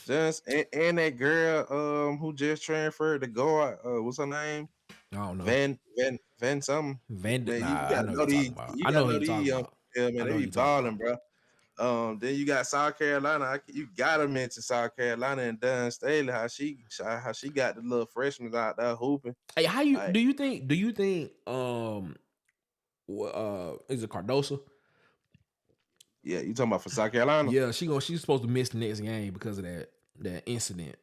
and that girl who just transferred to guard. What's her name? I don't know. Van something. Van. Man, I know who you're talking about. I know who you're talking about. Yeah, man, they be balling, bro. Then you got South Carolina. You gotta mention South Carolina and Dunn Staley. How she got the little freshmen out there hooping. Hey, do you think is it Cardoso? Yeah, you talking about for South Carolina? Yeah, she's supposed to miss the next game because of that incident.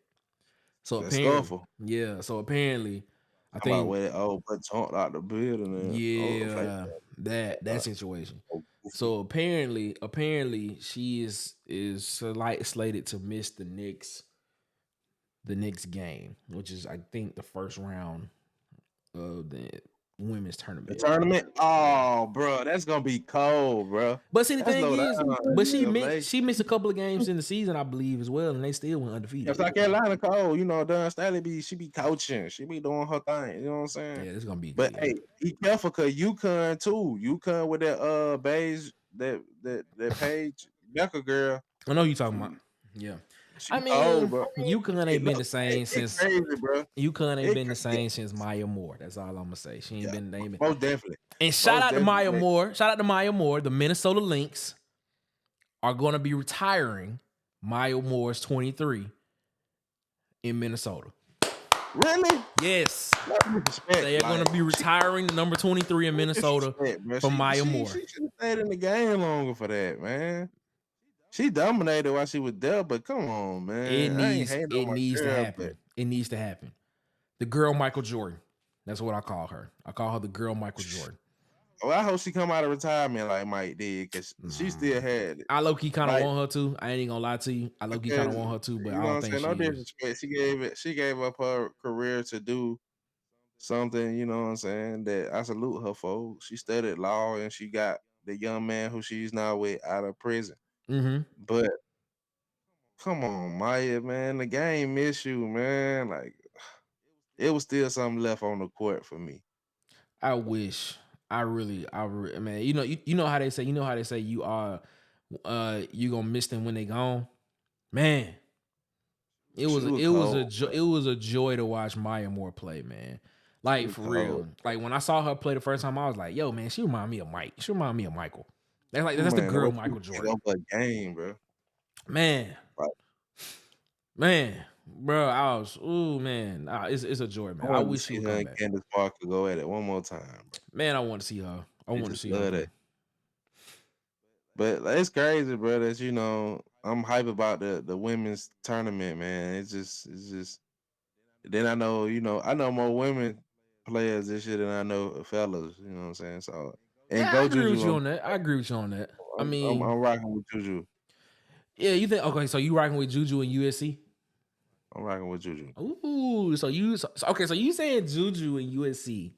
So that's apparently, awful. Yeah. So apparently, I How think about where but talked out the building. And, yeah, that situation. So apparently she is slated to miss the next game, which is I think the first round of women's The tournament. tournament? Oh, bro, that's gonna be cold, bro. But see, the That's thing low is, down. but she They- missed a couple of games in the season, I believe, as well, and they still went undefeated. South Carolina cold, Don Staley she be coaching, she be doing her thing. You know what I'm saying? Yeah, it's gonna be But good. hey, be careful because UConn too. UConn with that beige that Paige Becker girl. I know who you talking about. Yeah. She I cold, mean, bro. UConn ain't been the same It's since crazy, bro. UConn ain't It been the cra- same since Maya Moore. That's all I'm gonna say. She ain't been naming. Most definitely. And shout Most out to Maya definitely. Moore. Shout out to Maya Moore. The Minnesota Lynx are going to be retiring Maya Moore's 23 in Minnesota. Really? Yes. Respect, They are going to be retiring the number 23 in Minnesota from Maya Moore. She should have stayed in the game longer for that, man. She dominated while she was there, but come on, man. It needs to girl, happen. It needs to happen. The girl Michael Jordan. That's what I call her. I call her the girl Michael Jordan. Well, I hope she come out of retirement like Mike did, because she still had it. I low-key kind of Like- want her to. I ain't even gonna lie to you. I low-key kind of want her to, but I don't think she No is. disrespect. She gave up her career to do something, you know what I'm saying, that I salute her for. She studied law and she got the young man who she's now with out of prison. Mm-hmm. But come on, Maya, man, the game miss you, man. Like, it was still something left on the court for me. I wish. I really, man. You know how they say. You know how they say you are. You gonna miss them when they gone. Man, it was a joy to watch Maya Moore play, man. Like for real. Like when I saw her play the first time, I was like, yo, man, she remind me of Mike. She remind me of Michael. That's the girl Michael Jordan. A game, bro. Man. Right. Man, bro, it's a joy, man. I wish she would come back. Candace Parker go at it one more time, bro. Man, I want to see her. I want to see her. That. But it's crazy, bro, that I'm hype about the women's tournament, man. It's just then I know more women players this year than I know fellas, you know what I'm saying? So I agree with you on that. I agree with you on that. I mean, I'm rocking with Juju. Yeah, you think okay, so you rocking with Juju and USC? I'm rocking with Juju. Ooh, so you saying Juju and USC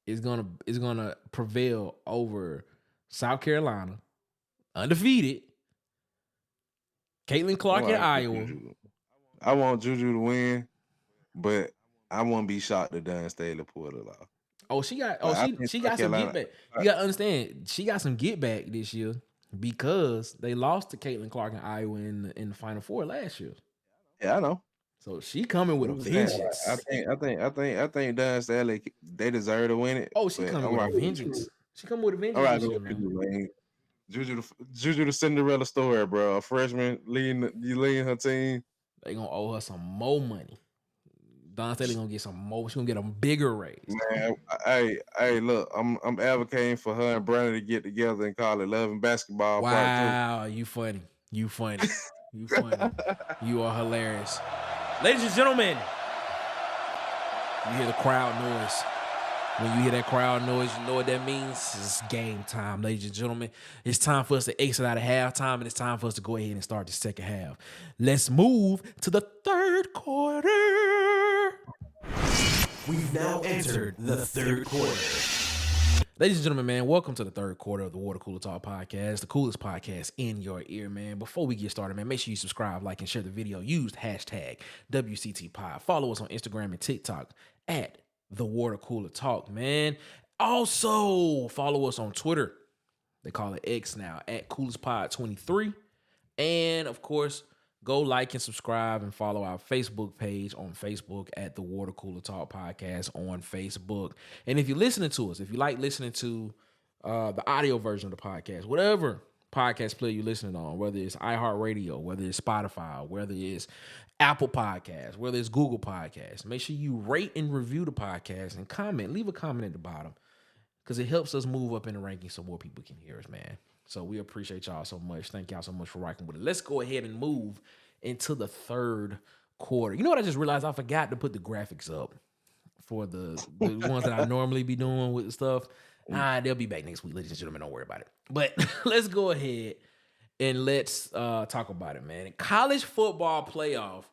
is gonna prevail over South Carolina, undefeated, Caitlin Clark in Iowa. I want Juju to win, but I won't be shocked if Dunn Staley pulled it off. Oh, she got some get back. You gotta understand, she got some get back this year because they lost to Caitlin Clark in Iowa in the Final Four last year. Yeah, I know. So she coming with a vengeance. I think Dunn Staley, they deserve to win it. Oh, she coming with a vengeance. She coming with a vengeance. All right, Juju the Cinderella story, bro. A freshman leading her team. They gonna owe her some more money. Don Staley gonna get some more. She gonna get a bigger raise. Man, hey, look, I'm advocating for her and Brandon to get together and call it Love and Basketball. Wow, you funny. You funny. You funny. You are hilarious. Ladies and gentlemen, you hear the crowd noise. When you hear that crowd noise, you know what that means. It's game time, ladies and gentlemen. It's time for us to exit out of halftime, and it's time for us to go ahead and start the second half. Let's move to the third quarter. We've now entered the third quarter. Ladies and gentlemen, man, welcome to the third quarter of the Water Cooler Talk podcast, the coolest podcast in your ear, man. Before we get started, man, make sure you subscribe, like, and share the video. Use hashtag WCTPod. Follow us on Instagram and TikTok at The Water Cooler Talk, man. Also, follow us on Twitter. They call it X now, at CoolestPod23. And, of course, go like and subscribe and follow our Facebook page on Facebook at The Water Cooler Talk Podcast on Facebook. And if you're listening to us, if you like listening to the audio version of the podcast, whatever podcast player you're listening on, whether it's iHeartRadio, whether it's Spotify, whether it's Apple Podcasts, whether it's Google Podcasts, make sure you rate and review the podcast and comment. Leave a comment at the bottom because it helps us move up in the rankings so more people can hear us, man. So we appreciate y'all so much. Thank y'all so much for rocking with it. Let's go ahead and move into the third quarter. You know what I just realized? I forgot to put the graphics up for the ones that I normally be doing with the stuff. They'll be back next week, ladies and gentlemen. Don't worry about it. But let's go ahead and let's talk about it, man. College football playoff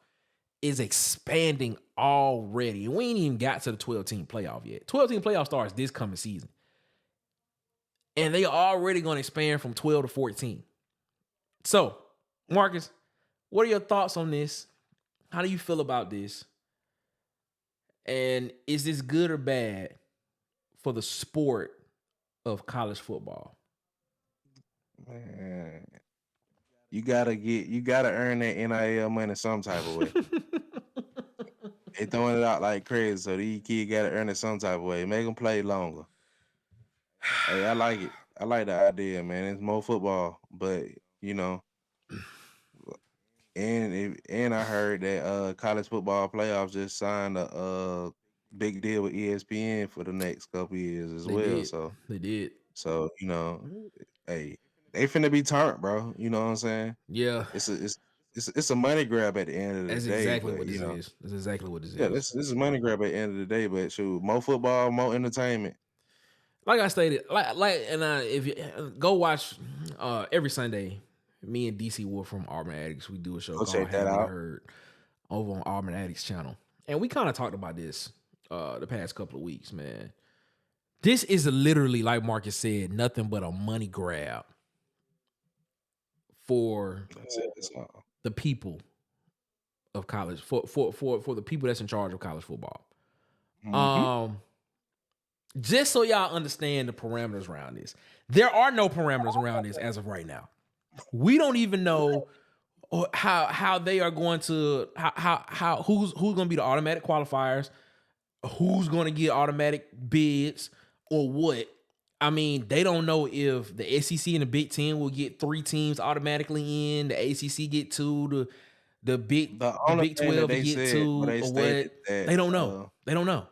is expanding already. And we ain't even got to the 12-team playoff yet. 12-team playoff starts this coming season. And they already going to expand from 12 to 14. So, Marcus, what are your thoughts on this? How do you feel about this? And is this good or bad for the sport of college football? Man, you gotta earn that NIL money some type of way. They throwing it out like crazy, so these kids gotta earn it some type of way. Make them play longer. Hey, I like it. I like the idea, man. It's more football, but you know, and I heard that college football playoffs just signed a big deal with ESPN for the next couple years as well. So they did. So you know, hey, they finna be turned, bro. You know what I'm saying? Yeah, it's a money grab at the end of the that's day. exactly but, what you this know, is. That's exactly what this yeah, is. this is a money grab at the end of the day. But shoot, more football, more entertainment. Like I stated, if you go watch every Sunday, me and DC Wolf from Auburn Addicts, we do a show Go called check that Have You out. Heard over on Auburn Addicts channel, and we kind of talked about this the past couple of weeks, man. This is literally, like Marcus said, nothing but a money grab for That's all. the people of college, for the people that's in charge of college football. Mhm. Just so y'all understand the parameters around this, there are no parameters around this as of right now. We don't even know how they are going to how who's going to be the automatic qualifiers, who's going to get automatic bids or what. I mean, they don't know if the SEC and the Big Ten will get 3 teams automatically in, the ACC get 2, the Big 12 will get 2, or what. They don't know. They don't know.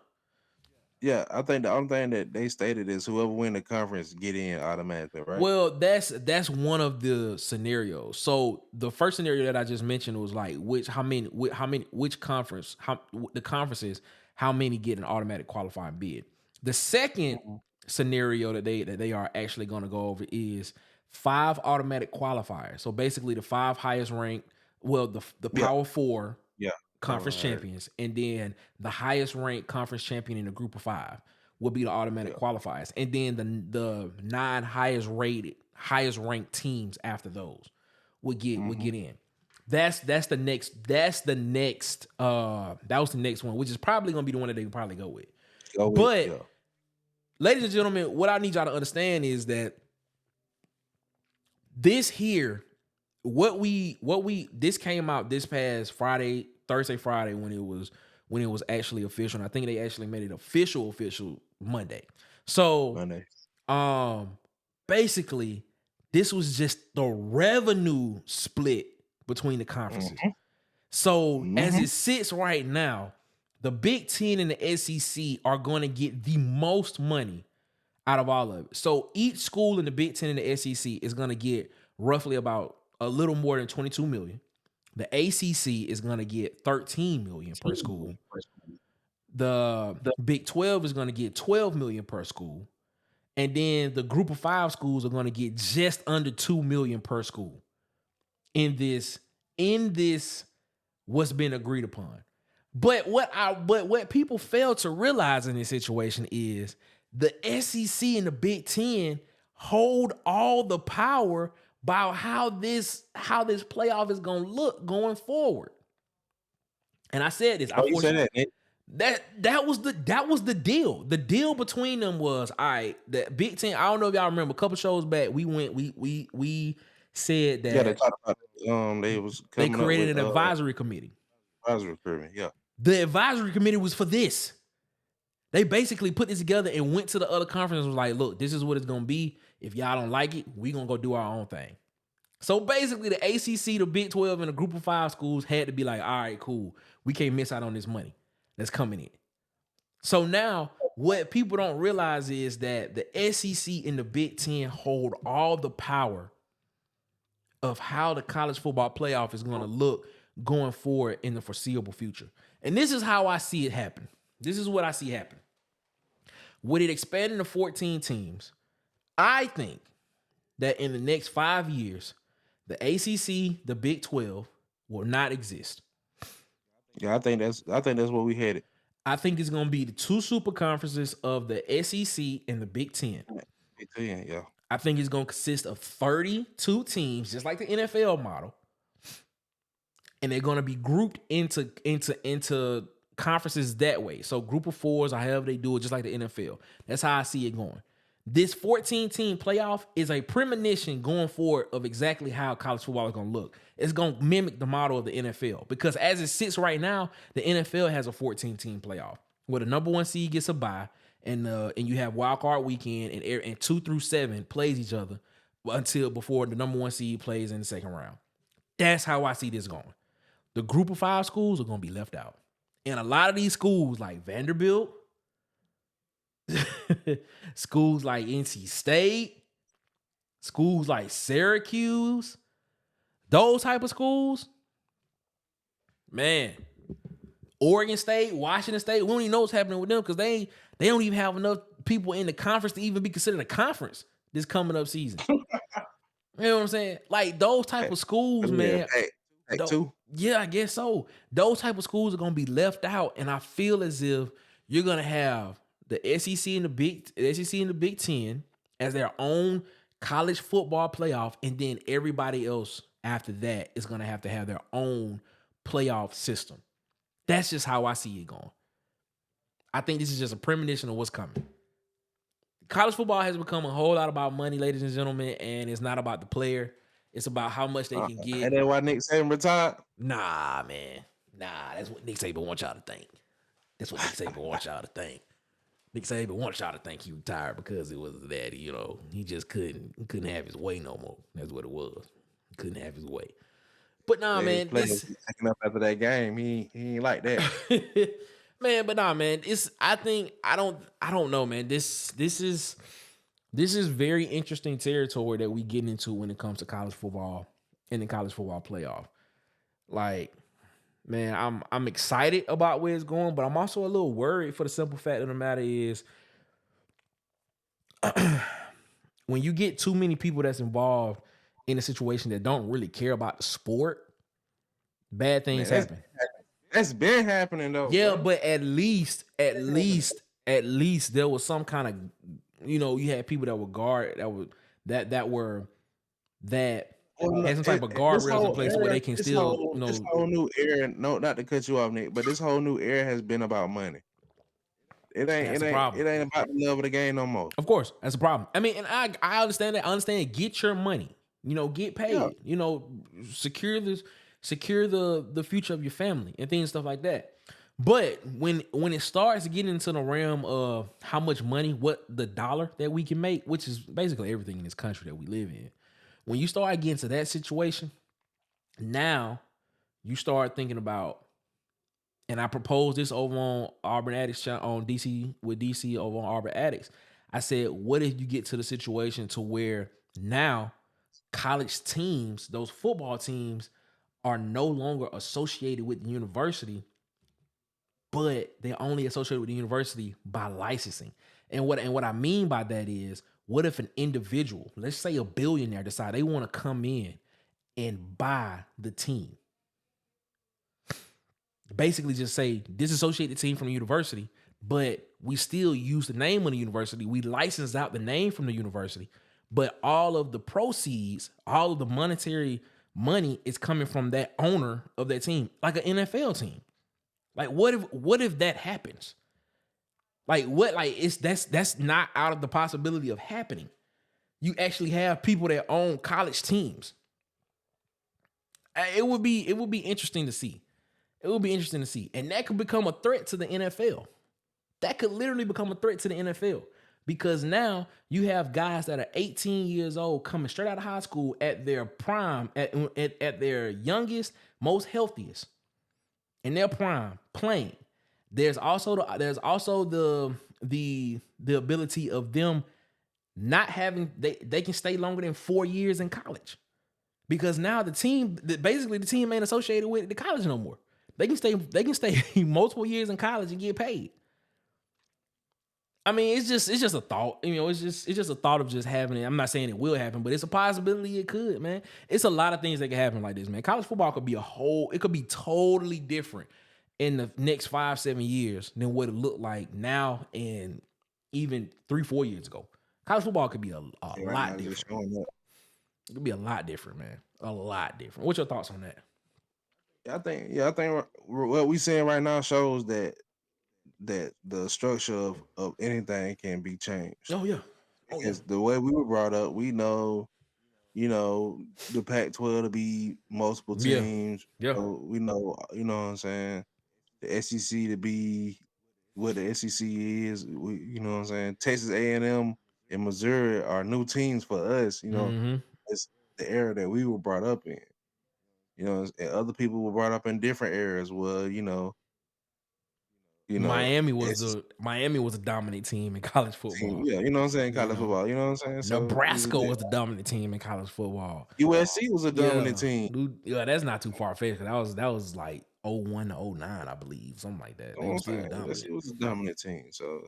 Yeah, I think the only thing that they stated is whoever win the conference get in automatically, right? Well, that's one of the scenarios. So the first scenario that I just mentioned was like which conference, the conferences, how many get an automatic qualifying bid. The second scenario that they are actually going to go over is 5 automatic qualifiers. So basically the 5 highest ranked, well, the Power 4 conference champions, and then the highest ranked conference champion in a group of 5 will be the automatic qualifiers, and then the 9 highest ranked teams after those would get in. That was the next one, which is probably gonna be the one that they probably go with. Ladies and gentlemen, what I need y'all to understand is that this here, this came out this past Thursday, Friday, when it was actually official. And I think they actually made it official Monday. So basically, this was just the revenue split between the conferences. So as it sits right now, the Big Ten and the SEC are going to get the most money out of all of it. So each school in the Big Ten and the SEC is going to get roughly about a little more than $22 million. The ACC is going to get $13 million per school. The Big 12 is going to get $12 million per school. And then the group of 5 schools are going to get just under $2 million per school in this what's been agreed upon. But what people fail to realize in this situation is the SEC and the Big Ten hold all the power about how this playoff is gonna look going forward. And I said this. You said that was the deal. The deal between them was, all right, the Big Ten. I don't know if y'all remember a couple shows back. We said that they talked about they created an advisory committee. Advisory committee, yeah. The advisory committee was for this. They basically put this together and went to the other conferences and was like, look, this is what it's gonna be. If y'all don't like it, we gonna go do our own thing. So basically the ACC, the Big 12, and a group of 5 schools had to be like, all right, cool. We can't miss out on this money that's coming in. So now what people don't realize is that the SEC and the Big 10 hold all the power of how the college football playoff is going to look going forward in the foreseeable future. And this is how I see it happen. This is what I see happen. With it expanding to 14 teams, I think that in the next 5 years, the ACC, the Big 12 will not exist. Yeah, I think that's what we headed. I think it's going to be the two super conferences of the SEC and the Big Ten. Big Ten, yeah. I think it's going to consist of 32 teams, just like the NFL model. And they're going to be grouped into conferences that way. So group of fours or however they do it, just like the NFL. That's how I see it going. This 14-team playoff is a premonition going forward of exactly how college football is going to look. It's going to mimic the model of the NFL because as it sits right now, the NFL has a 14-team playoff where the number one seed gets a bye and you have wild card weekend and 2 through 7 plays each other before the number one seed plays in the second round. That's how I see this going. The group of 5 schools are going to be left out. And a lot of these schools like Vanderbilt, schools like NC State, schools like Syracuse, those type of schools, man, Oregon State, Washington State, we don't even know what's happening with them because they don't even have enough people in the conference to even be considered a conference this coming up season. You know what I'm saying? Like those type of schools, man. Yeah, I guess so. Those type of schools are going to be left out, and I feel as if you're going to have the SEC and the Big Ten as their own college football playoff, and then everybody else after that is going to have their own playoff system. That's just how I see it going. I think this is just a premonition of what's coming. College football has become a whole lot about money, ladies and gentlemen, and it's not about the player. It's about how much they can get. And then why Nick Saban retired? Nah, man. Nah, that's what Nick Saban wants y'all to think. That's what Nick Saban wants y'all to think. Nick Saban wants y'all to think he retired because it was that, he just couldn't have his way no more. That's what it was. He couldn't have his way. But nah, man. Taking up after that game, he ain't like that. Man, but nah, man. I don't know, man. This is very interesting territory that we get into when it comes to college football and the college football playoff. Like, man, I'm excited about where it's going, but I'm also a little worried for the simple fact of the matter is when you get too many people that's involved in a situation that don't really care about the sport, bad things happen. That's been happening though. Yeah, bro. But at least there was some kind of, you had people that were had some type of guardrails in place where they can still, This whole new era, no, not to cut you off, Nick, but this whole new era has been about money. It ain't about the love of the game no more. Of course, that's a problem. I mean, and I understand that. I understand. Get your money. Get paid. Yeah. Secure the future of your family and things, stuff like that. But when it starts to get into the realm of how much money, what the dollar that we can make, which is basically everything in this country that we live in, when you start getting to that situation, now you start thinking about, and I proposed this over on Auburn Addicts on DC over on Auburn Addicts. I said, what if you get to the situation to where now college teams, those football teams, are no longer associated with the university, but they're only associated with the university by licensing. And what I mean by that is, what if an individual, let's say a billionaire, decide they want to come in and buy the team? Basically just say, disassociate the team from the university, but we still use the name of the university. We license out the name from the university, but all of the proceeds, all of the monetary money is coming from that owner of that team, like an NFL team. Like, what if that happens? That's not out of the possibility of happening. You actually have people that own college teams. It would be interesting to see. It would be interesting to see. And that could become a threat to the NFL. That could literally become a threat to the NFL. Because now you have guys that are 18 years old coming straight out of high school at their prime, at their youngest, most healthiest, in their prime, playing. There's also the ability of them not having, they can stay longer than 4 years in college. Because now the team ain't associated with the college no more. They can stay multiple years in college and get paid. I mean, it's just a thought. It's just a thought of just having it. I'm not saying it will happen, but it's a possibility it could, man. It's a lot of things that can happen like this, man. College football could be it could be totally different in the next 5-7 years than what it looked like now and even 3-4 years ago. College football could be a Right lot now, it's just different. showing up. It could be a lot different, man. A lot different. What's your thoughts on that? I think what we seeing right now shows that the structure of anything can be changed. Oh yeah. Oh yeah. Because the way we were brought up, we know, the Pac-12 to be multiple Yeah. teams. Yeah. We know, what I'm saying, the SEC to be what the SEC is. You know what I'm saying? Texas A&M and Missouri are new teams for us. Mm-hmm. It's the era that we were brought up in. And other people were brought up in different eras. Well, Miami was SEC a dominant team in college team, football. yeah, you know what I'm saying, You college know, football, you know what I'm saying. So Nebraska was the dominant team in college football. USC was a dominant Yeah, team. yeah, that's not too far fetched. That was like 01 to 09, I believe, something like that. You They know were what I'm still saying? dominant. USC was a dominant team. So,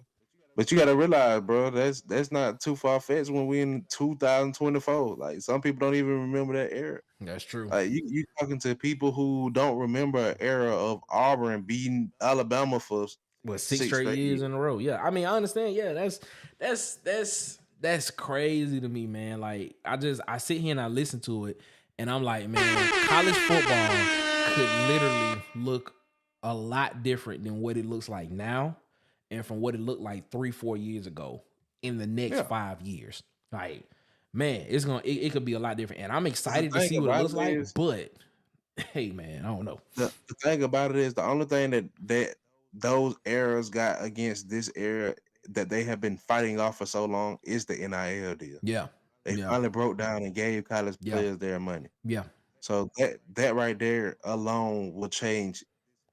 but you got to realize, bro, that's not too far fetched when we in 2024. Like some people don't even remember that era. That's true. Like you talking to people who don't remember an era of Auburn beating Alabama for What, 6 six straight straight years years. in a row? Yeah, I mean, I understand. Yeah, that's crazy to me, man. Like I sit here and I listen to it, and I'm like, man, college football could literally look a lot different than what it looks like now, and from what it looked like 3-4 years ago in the next Yeah. 5 years. Like, man, it could be a lot different, and I'm excited to thing see what it about looks it like. is- But hey, man, I don't know. The thing about it is the only thing that those eras got against this era that they have been fighting off for so long is the NIL deal. Yeah, They yeah, finally broke down and gave college Yeah. players their money. yeah. So that right there alone will change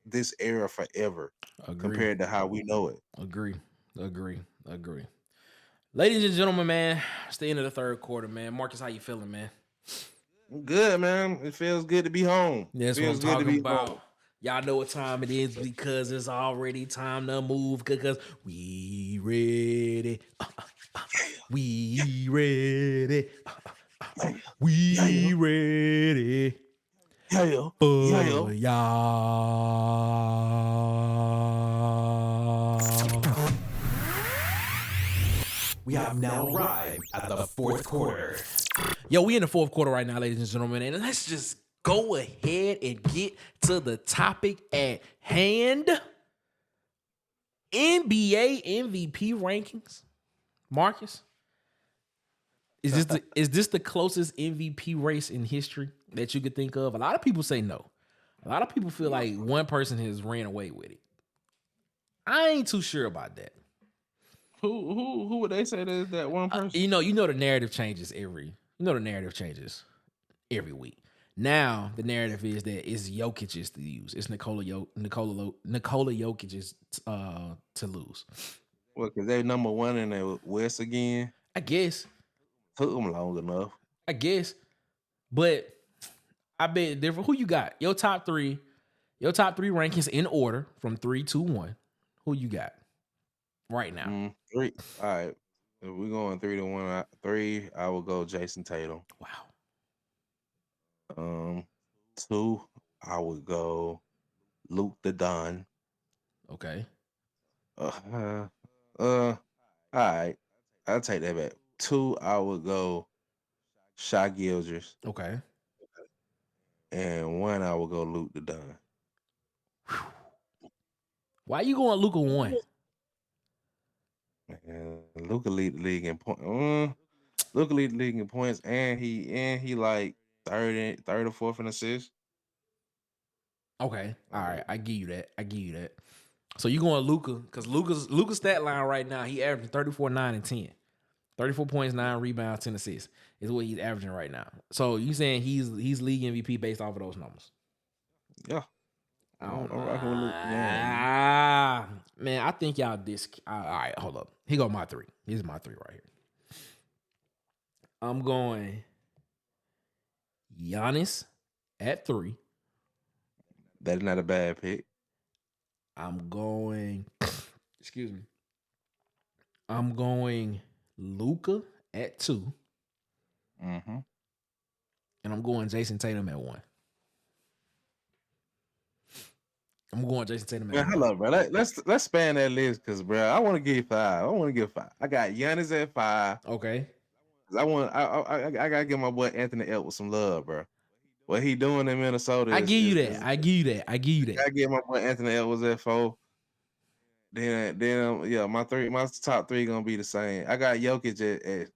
this era forever Agree. compared to how we know it. Agree. Ladies and gentlemen, man, it's the end of the third quarter, man. Marcus, how you feeling, man? Good, man. It feels good to be home. That's what I'm Feels good to talking be about. home. Y'all know what time it is because it's already time to move because we ready. We ready. We ready. Yeah. Y'all. We have now arrived at the fourth quarter. Yo, we in the fourth quarter right now, ladies and gentlemen, and let's just go ahead and get to the topic at hand. NBA MVP rankings. Marcus, is this the closest MVP race in history that you could think of? A lot of people say no. A lot of people feel like one person has ran away with it. I ain't too sure about that. Who would they say that one person? You know the narrative changes every week. Now the narrative is that it's Jokic's to use. It's Nikola Jokic's to lose. Well, because they number one in the West again. I guess. Took them long enough. But I bet different. Who you got? Your top three rankings in order from 3, 2, 1. Who you got right now? 3. All right. If we're going 3 to 1, 3, I will go Jason Tatum. Wow. 2, I would go Luke the Don. Okay. All right. I'll take that back. 2, I would go Shai Gilgeous. Okay. And 1, I would go Luke the Don. Why you going Luka 1? Man, Luka lead the league in points. Luka lead the league in points, and he like third or fourth in assists. Okay. All right. I give you that. So you going Luka because Luka's stat line right now, he averaging 34, 9, and 10. 34 points, 9 rebounds, 10 assists is what he's averaging right now. So you saying he's league MVP based off of those numbers? Yeah. I'm rocking with Luke. Man, I think y'all all right, hold up. Here go my 3. Here's my 3 right here. I'm going Giannis at 3. That's not a bad pick. I'm going I'm going Luka at 2. Mm-hmm. And I'm going Jason Tatum at 1. I'm going Jason Tatum. Man, hello, bro. Let's span that list because, bro, I want to give 5. I got Giannis at 5. Okay. I gotta give my boy Anthony Edwards some love, bro. What he doing in Minnesota? I give you that. I give you that. I give my boy Anthony Edwards at 4. Then yeah, my top 3 gonna be the same. I got Jokic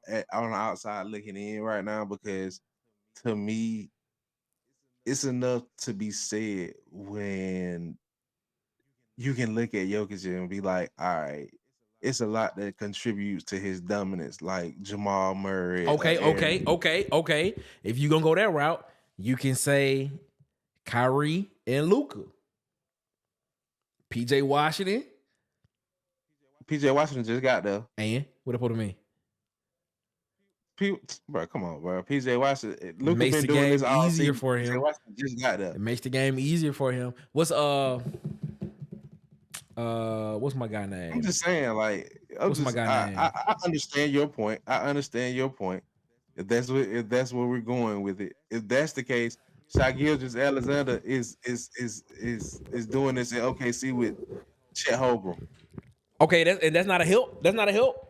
at on the outside looking in right now because to me, it's enough to be said when you can look at Jokic and be like, all right, it's a lot that contributes to his dominance, like Jamal Murray. Okay. If you're gonna go that route, you can say Kyrie and Luka. PJ Washington. PJ Washington just got there. And what it put him in? Bro, come on, bro. PJ Washington. Luka Makes been the doing game this all easier season. for him. PJ Washington just got there. It makes the game easier for him. What's my guy name? I'm just saying, like, my guy name? I understand your point. If that's where we're going with it. If that's the case, Shai Gilgeous-Alexander is doing this in OKC with Chet Holmgren. Okay, that's not a help. That's not a help.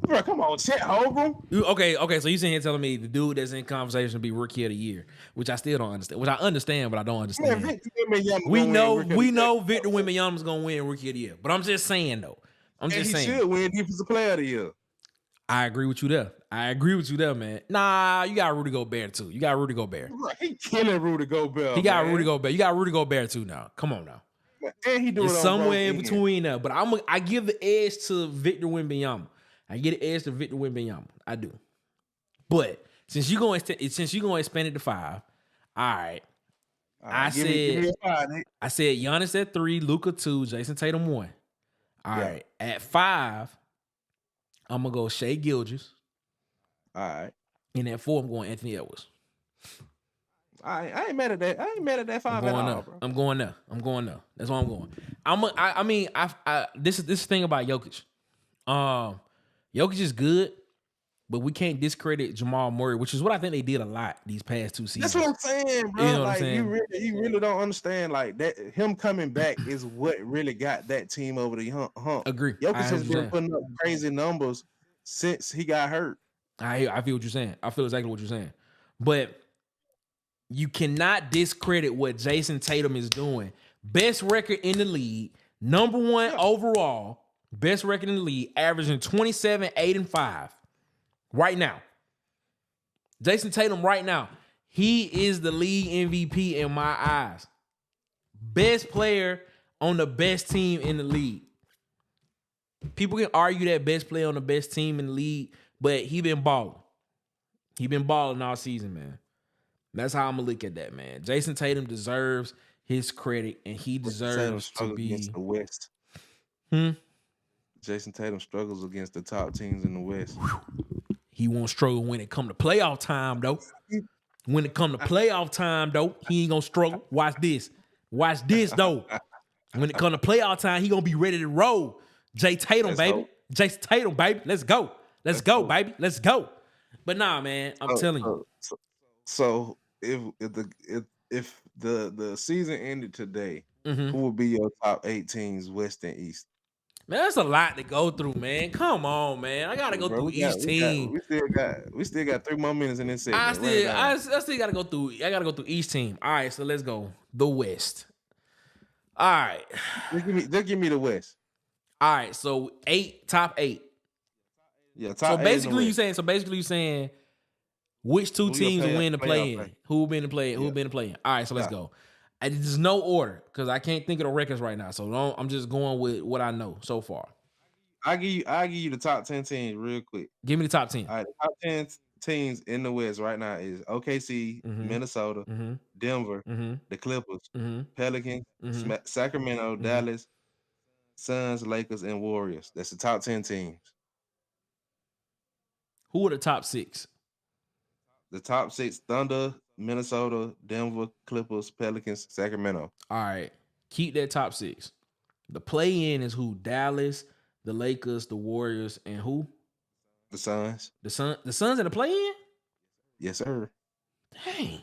Bro, come on, Chet Holmgren. Okay. So you sitting here telling me the dude that's in conversation to be Rookie of the Year, which I still don't understand. Which I understand, but I don't understand. Man, we know Victor Wembanyama's gonna win Rookie of the Year, but I'm just saying though. He should win Defensive Player of the Year. I agree with you there. Man. Nah, you got Rudy Gobert too. Bro, he killing Rudy Gobert. He got Rudy Gobert. You got Rudy Gobert too now. Come on now. And he doing it's somewhere in between there. But I give the edge to Victor Wembanyama. I do. But since you're going to expand it to 5, all right. I said Giannis at 3, Luka 2, Jason Tatum 1. All right. At 5, I'm gonna go Shai Gilgeous. All right. And at 4, I'm going Anthony Edwards. I ain't mad at that. 5 at all, bro. I'm going there. That's where I'm going. This is the thing about Jokic. Jokic is good, but we can't discredit Jamal Murray, which is what I think they did a lot these past 2 seasons. That's what I'm saying, bro. You know what like I'm saying? you really don't understand. Like that, him coming back is what really got that team over the hump. Agree. Jokic has been putting up crazy numbers since he got hurt. I feel what you're saying. I feel exactly what you're saying. But you cannot discredit what Jason Tatum is doing. Best record in the league, number 1 overall. Best record in the league, averaging 27, 8, and 5. Right now. Jason Tatum right now. He is the league MVP in my eyes. Best player on the best team in the league. People can argue that best player on the best team in the league, but he been balling. He been balling all season, man. That's how I'm going to look at that, man. Jason Tatum deserves his credit, and he deserves to be... against the West. Jason Tatum struggles against the top teams in the West. He won't struggle when it come to playoff time, though. When it come to playoff time, though, he ain't gonna struggle. Watch this, though. When it come to playoff time, he gonna be ready to roll. Jason Tatum, baby. Let's go, baby. Let's go. But nah, man, I'm telling you. So if the season ended today, who would be your top 8 teams, West and East? Man, that's a lot to go through, man. Come on, man. I gotta go through each team. We still got 3 more minutes in this segment. I still gotta go through. I gotta go through each team. All right, so let's go. The West. All right. Just give me the West. All right, so top 8. Yeah, top so 8. Basically, you saying which 2 teams will win the play-in? Who will win the play-in? Who will win the play-in? All right, so let's go. There's no order because I can't think of the records right now. So I'm just going with what I know so far. I'll give you the top 10 teams real quick. Give me the top 10. All right, the top 10 teams in the West right now is OKC, Minnesota, Denver, the Clippers, Pelicans, Sacramento, Dallas, Suns, Lakers, and Warriors. That's the top 10 teams. Who are the top 6? The top 6: Thunder, Minnesota, Denver, Clippers, Pelicans, Sacramento. All right. Keep that top 6. The play-in is who? Dallas, the Lakers, the Warriors, and who? The Suns. The Suns in the play-in? Yes, sir. Dang.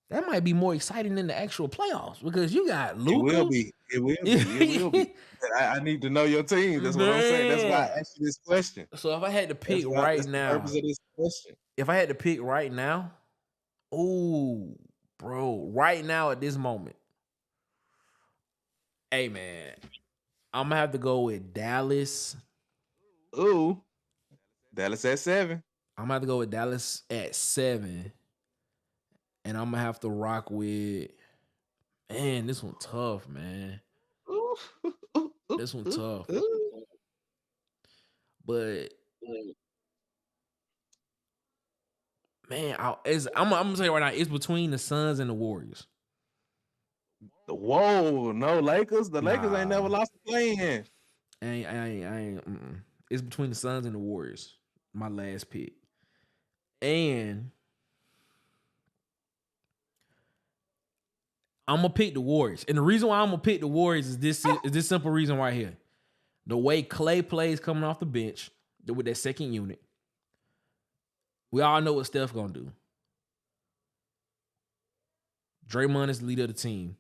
That might be more exciting than the actual playoffs because you got Luka. It will be. It will be. I need to know your team. That's what I'm saying. That's why I asked you this question. So if I had to pick that's now, the purpose of this question. If I had to pick right now, ooh, bro, right now at this moment, hey man, I'm gonna have to go with Dallas. Ooh, Dallas at 7. I'm gonna have to go with Dallas at 7. And I'm gonna have to rock with, man, this one tough, man. This one tough. But man, I'm gonna tell you right now, it's between the Suns and the Warriors. Whoa, no Lakers. The Lakers ain't never lost a play-in. I ain't. It's between the Suns and the Warriors. My last pick. And I'm gonna pick the Warriors. And the reason why I'm gonna pick the Warriors is this simple reason right here. The way Clay plays coming off the bench with that second unit. We all know what Steph gonna do. Draymond is the leader of the team.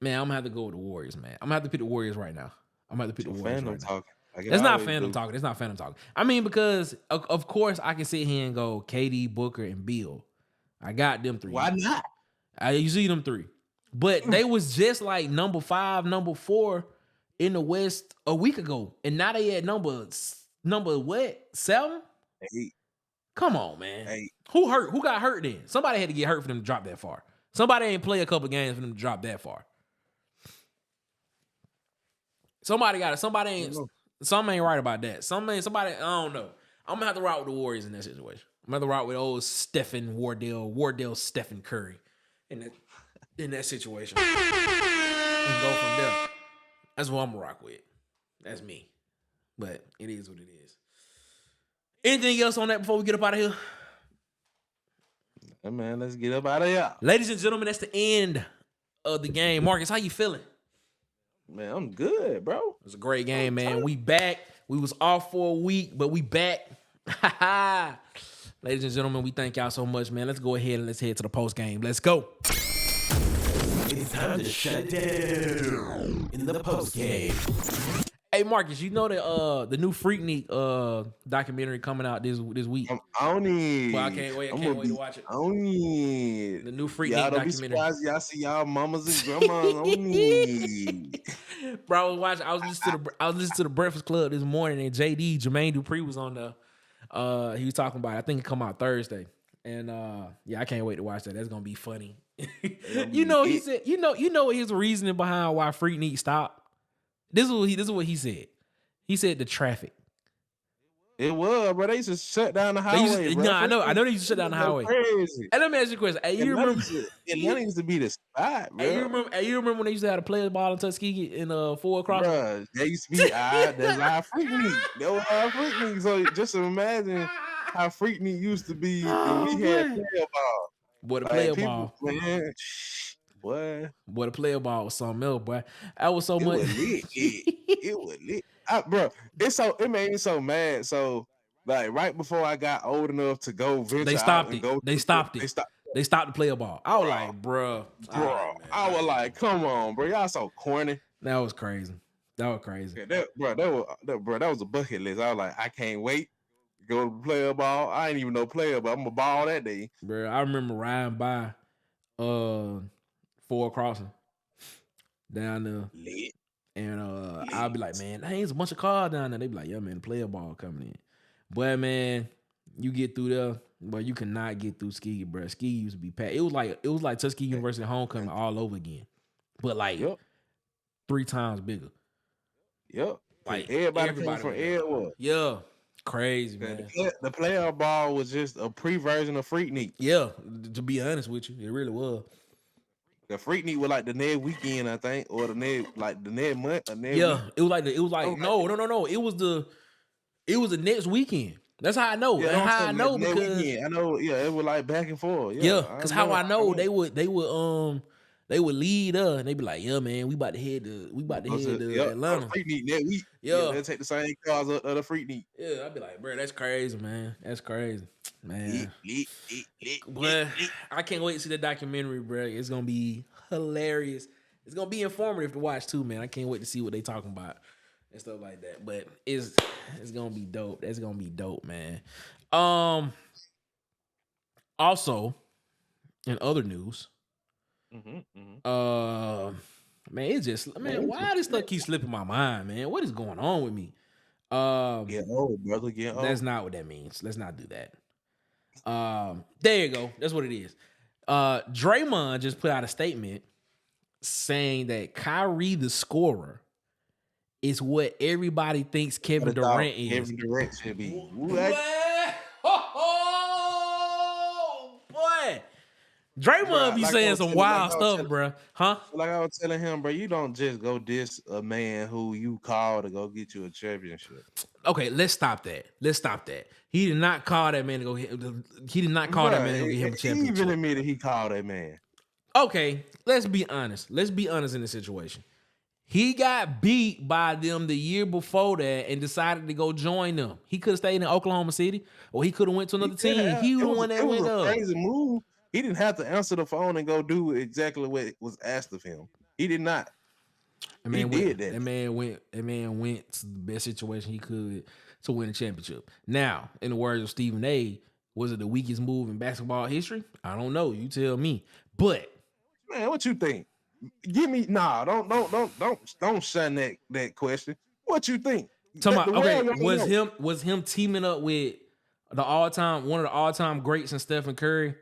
Man, I'm gonna have to go with the Warriors, man. I'm gonna have to pick the Warriors right now. I'm gonna have to pick the Warriors right now. It's not phantom talking. It's not phantom talking. I mean, because of course I can sit here and go KD, Booker, and Beal. I got them 3. Why not? You see them 3. But they was just like number 5, number 4 in the West a week ago. And now they at number what? 7? 8. Come on, man. 8. Who hurt? Who got hurt then? Somebody had to get hurt for them to drop that far. Somebody ain't play a couple games for them to drop that far. Something ain't right about that. Somebody, I don't know. I'm gonna have to rock with the Warriors in that situation. I'm gonna have to rock with old Wardell Stephen Curry in that situation. And go from there. That's what I'm gonna rock with. That's me. But it is what it is. Anything else on that before we get up out of here? Hey man, let's get up out of here. Ladies and gentlemen, that's the end of the game. Marcus, how you feeling? Man, I'm good, bro. It was a great game, man. We back. We was off for a week, but we back. Ladies and gentlemen, we thank y'all so much, man. Let's go ahead and let's head to the post game. Let's go. It's time to shut down in the post game. Hey Marcus, you know the new Freaknik documentary coming out this week. I'm on it. Well, I can't wait to watch it. On it. The new Freaknik y'all don't documentary. Be surprised y'all see y'all mamas and grandmas on it. Bro, I was listening to the Breakfast Club this morning, and Jermaine Dupri was on the. He was talking about it. I think it come out Thursday, and I can't wait to watch that. That's gonna be funny. He said, you know his reasoning behind why Freaknik stopped. This is what he said. He said the traffic. It was, bro. They used to shut down the highway. I know they used to shut down the highway. Crazy. And let me ask you a question. Hey, you remember? Atlanta used to be the spot, bro. You remember when they used to have a players ball in Tuskegee in 4 across? Bro, they used to be that's our Freaknik. That was our Freaknik. So just imagine how Freaknik used to be when we had player ball. Boy, the player ball. Man, boy, the player ball was something else, boy. That was so much. Was lit. It was lit. Bro, it made me so mad. So, like, right before I got old enough to go venture they stopped out it. And They stopped it. They stopped the player ball. I was like, bro. I was like, come on, bro. Y'all so corny. That was crazy. Yeah, that was a bucket list. I was like, I can't wait. Go to player ball. I ain't even know player, but I'm gonna ball that day. Bro, I remember riding by 4 crossing down there. Lit. And I'll be like, man, there's a bunch of cars down there. They be like, yeah, man, the player ball coming in. But man, you get through there, but you cannot get through Tuskegee, bro. Tuskegee used to be packed. It was like Tuskegee University homecoming all over again. But like 3 times bigger. Yep. Like everybody came from Edward. Yeah. Crazy, man. The player ball was just a pre-version of Freaknik. Yeah, to be honest with you, it really was. The Freaknik was like the next weekend, I think, or the next month. Week. It was like no. It was the next weekend. That's how I know. Yeah, that's how I know because weekend. I know. Yeah, it was like back and forth. Yeah, because how I know they would They would lead us, and they be like, "Yeah, man, we about to head to Atlanta." Freaknik that week. Yeah. They'll take the same cars up to the Freaknik. Yeah, I'd be like, bro, that's crazy, man. That's crazy, man. Lit. But I can't wait to see the documentary, bro. It's gonna be hilarious. It's gonna be informative to watch too, man. I can't wait to see what they talking about and stuff like that. But it's gonna be dope. That's gonna be dope, man. Also, in other news, man, it's just why this stuff keeps slipping my mind, man? What is going on with me? Get old, brother. Get old. That's not what that means. Let's not do that. There you go. That's what it is. Draymond just put out a statement saying that Kyrie the scorer is what everybody thinks Kevin Durant is. Kevin Durant should be. What? Oh, boy. Draymond be saying some wild stuff, bro. Huh? Like I was telling him, bro, you don't just go diss a man who you call to go get you a championship. Okay, let's stop that. He did not call that man to go get. He did not call that man to go get him a championship. He even admitted he called that man. Okay, let's be honest. Let's be honest in the situation. He got beat by them the year before that and decided to go join them. He could have stayed in Oklahoma City, or he could have went to another team. He was the one that went up. Crazy move. He didn't have to answer the phone and go do exactly what was asked of him. He did not. He did that. That man went to the best situation he could to win a championship. Now, in the words of Stephen A., was it the weakest move in basketball history? I don't know. You tell me. But man, what you think? Give me don't shun that question. What you think? Was him teaming up with one of the all-time greats in Stephen Curry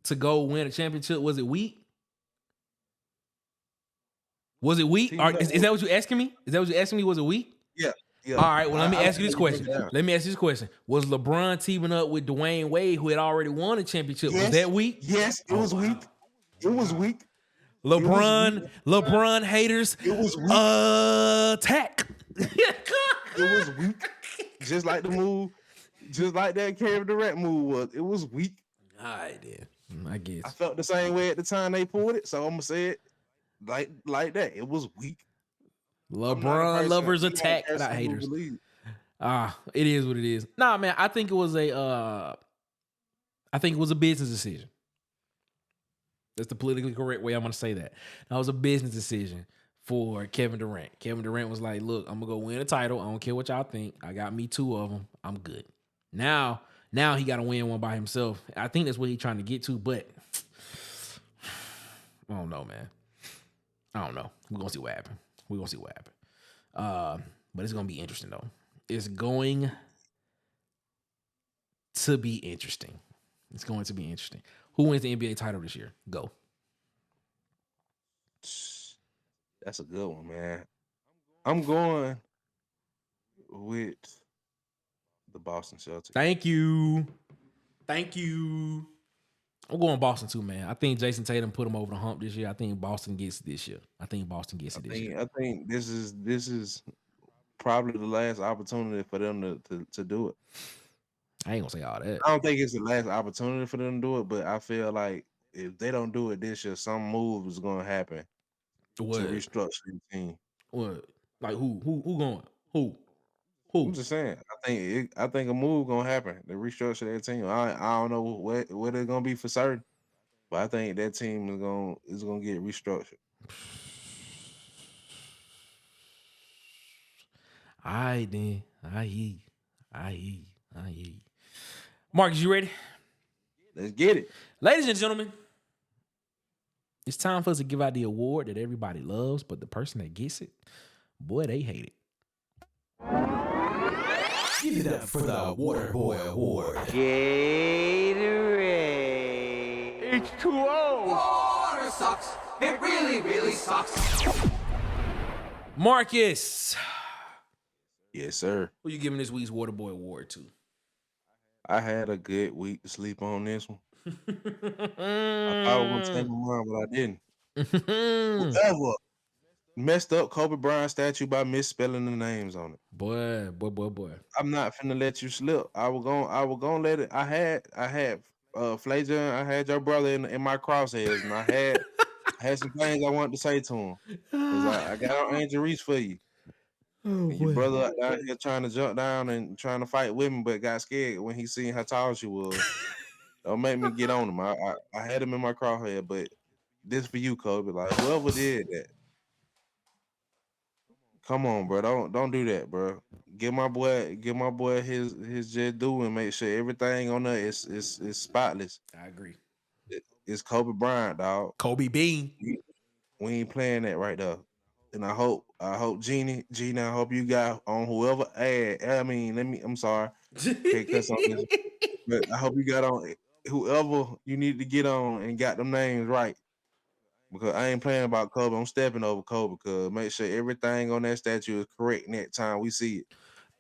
to go win a championship? Was it weak? Was it weak? Is that what you're asking me? Is that what you're asking me? Was it weak? Yeah. All right. Well, let me ask you this question. Was LeBron teaming up with Dwayne Wade, who had already won a championship? Yes. Was that weak? Yes, it was weak. It was weak. LeBron haters. It was weak. Attack. It was weak. Just like the move, just like that Kevin Durant move was. It was weak. All right, then. I guess. I felt the same way at the time they pulled it, so I'm gonna say it like that. It was weak. LeBron lovers attack, not haters. It is what it is. Nah, man, I think it was a business decision. That's the politically correct way I'm gonna say that. That was a business decision for Kevin Durant. Kevin Durant was like, "Look, I'm gonna go win a title. I don't care what y'all think. I got me 2 of them. I'm good." Now he got to win one by himself. I think that's what he's trying to get to, but I don't know, man. I don't know. We're gonna see what happens. But it's gonna be interesting though. It's going to be interesting. Who wins the NBA title this year? Go. That's a good one, man. I'm going with the Boston Celtics. Thank you. I'm going Boston too, man. I think Jason Tatum put him over the hump this year. I think Boston gets it this year. I think this is probably the last opportunity for them to do it. I ain't gonna say all that. I don't think it's the last opportunity for them to do it, but I feel like if they don't do it this year, some move is gonna happen to restructure the team. What? Like who going? Who? I'm just saying. I think a move gonna happen to restructure that team. I don't know what it's gonna be for certain, but I think that team is gonna get restructured. I hear you. Marcus, you ready? Let's get it. Ladies and gentlemen, it's time for us to give out the award that everybody loves, but the person that gets it, boy, they hate it. Give it up for the Water Boy Award. Gatorade. H2O. Water sucks. It really, really sucks. Marcus. Yes, sir. Who you giving this week's Water Boy Award to? I had a good week to sleep on this one. I thought I was going to take my mind, but I didn't. Whatever. Messed up Kobe Bryant statue by misspelling the names on it. Boy. I'm not finna let you slip. I was gonna let it. I had Flajan, I had your brother in my crosshairs, and I had some things I wanted to say to him. Cause I got on Angel Reese for you. Oh, And your brother out down here trying to jump down and trying to fight with me, but got scared when he seen how tall she was. Don't make me get on him. I had him in my crosshair, but this for you, Kobe. Like whoever did that, come on, bro. Don't do that, bro. Give my boy his just due and make sure everything on there is spotless. I agree. It's Kobe Bryant, dog. Kobe Bean. We ain't playing that right there. And I hope Gina, I hope you got on whoever I'm sorry. Can't cuss on this. But I hope you got on whoever you need to get on and got them names right. Because I ain't playing about Kobe. I'm stepping over Kobe because make sure everything on that statue is correct next time we see it.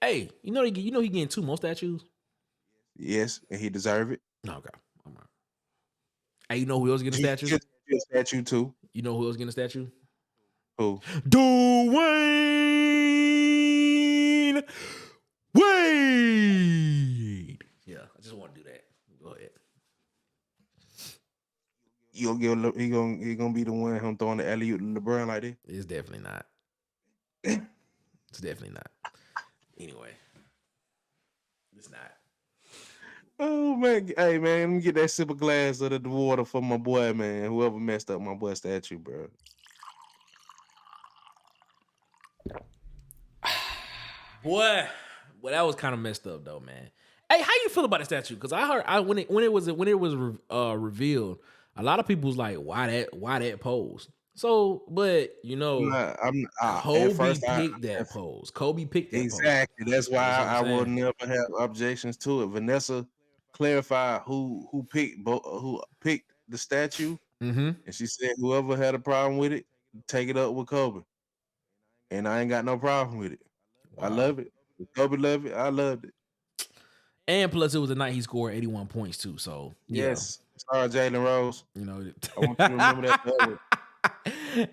Hey, you know he getting 2 more statues? Yes, and he deserve it. Okay. All right. Hey, you know who else getting a statue? Just a statue too. You know who else getting a statue? Who? Dwayne Wade. Yeah, I just want to do that. Go ahead. He gonna be the one him throwing the alley-oop to LeBron like this? It's definitely not. It's definitely not. Anyway, it's not. Oh man, hey man, let me get that sip of glass of the water for my boy, man. Whoever messed up my boy statue, bro. Boy, well, that was kind of messed up though, man. Hey, how you feel about the statue? Because I heard when it was revealed, a lot of people was like, "Why that pose?" So, but you know, Kobe picked that pose. Kobe picked that exactly. pose. That's why I will never have objections to it. Vanessa clarified who picked the statue, Mm-hmm. and she said whoever had a problem with it, take it up with Kobe. And I ain't got no problem with it. Wow. I love it. If Kobe loved it, I loved it. And plus, it was the night he scored 81 points too. So yes, sorry, Jalen Rose. You know, I want you to remember that forever.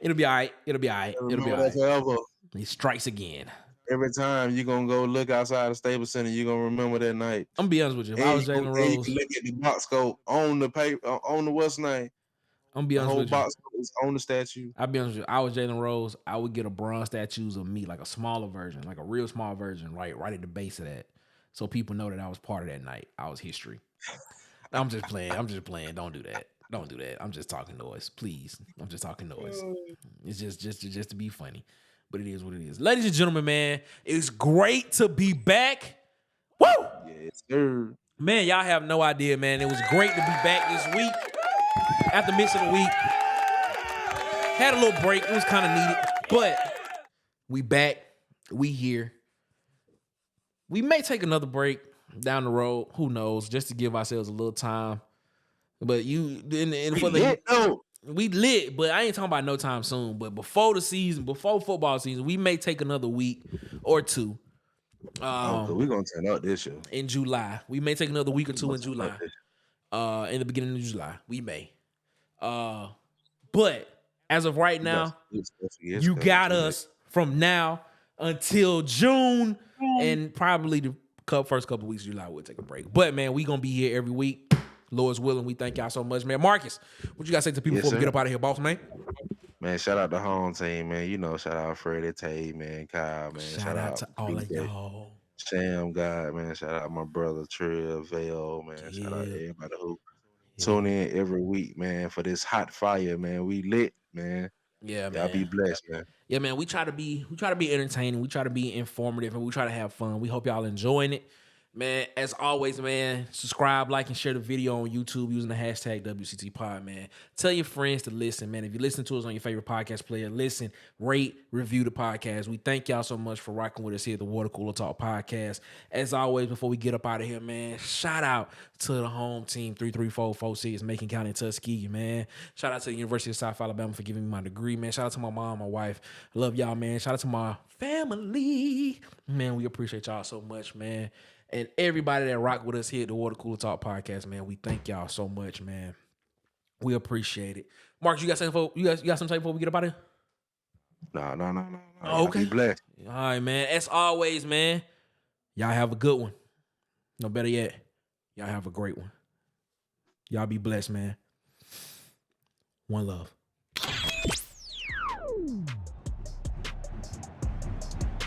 It'll be all right. It'll be all right. It'll be all right. Forever. He strikes again. Every time you're gonna go look outside the Staples Center, you're gonna remember that night. I'm gonna be honest with you. If I was Jalen Rose, you can look at the box scope on the paper, on the what's name. I'm gonna be honest with you. The whole box is on the statue. I'll be honest with you. I was Jalen Rose. I would get a bronze statues of me, like a smaller version, like a real small version, right at the base of that, so people know that I was part of that night. I was history. I'm just playing. Don't do that. Don't do that. I'm just talking noise, please. I'm just talking noise. It's just to be funny, but it is what it is. Ladies and gentlemen, man, it's great to be back. Woo! Yes, sir. Man, y'all have no idea, man. It was great to be back this week. After missing a week, had a little break. It was kind of needed, but we back. We here. We may take another break down the road. Who knows? Just to give ourselves a little time. But we lit, but I ain't talking about no time soon. But before football season, we may take another week or two. We're gonna turn out this year in July. We may take another week or two in July. In the beginning of July, we may. But as of right now, you got us from now until June, and probably the first couple of weeks of July we'll take a break. But man, we gonna be here every week. Lord's willing, we thank y'all so much, man. Marcus, what you gotta say to people before we get up out of here, boss, man? Man, shout out the home team, man. You know, shout out Freddie, Tay, man, Kyle, man. Shout out to all of y'all. Sam, God, man. Shout out my brother, Trill, Vale, man. Yeah. Shout out everybody who tune in every week, man, for this hot fire, man. We lit, man. Yeah, man. Y'all be blessed, man. Yeah, man. We try to be entertaining. We try to be informative, and we try to have fun. We hope y'all enjoying it. Man, as always, man, subscribe, like, and share the video on YouTube using the hashtag WCTPod, man. Tell your friends to listen, man. If you listen to us on your favorite podcast player, listen, rate, review the podcast. We thank y'all so much for rocking with us here at the Water Cooler Talk Podcast. As always, before we get up out of here, man, shout out to the home team, 33446 Macon County, Tuskegee, man. Shout out to the University of South Alabama for giving me my degree, man. Shout out to my mom, my wife. I love y'all, man. Shout out to my family. Man, we appreciate y'all so much, man. And everybody that rock with us here at the Water Cooler Talk Podcast, man, we thank y'all so much, man. We appreciate it. Mark, you got something before we get up out of here? No. Oh, okay. Be blessed. All right, man. As always, man, y'all have a good one. No, better yet, y'all have a great one. Y'all be blessed, man. One love.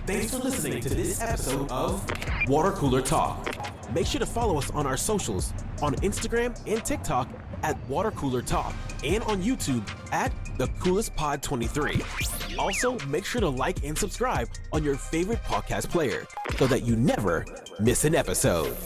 Thanks for listening to this episode of Water Cooler Talk. Make sure to follow us on our socials on Instagram and TikTok at Water Cooler Talk and on YouTube at The Coolest Pod 23. Also, make sure to like and subscribe on your favorite podcast player so that you never miss an episode.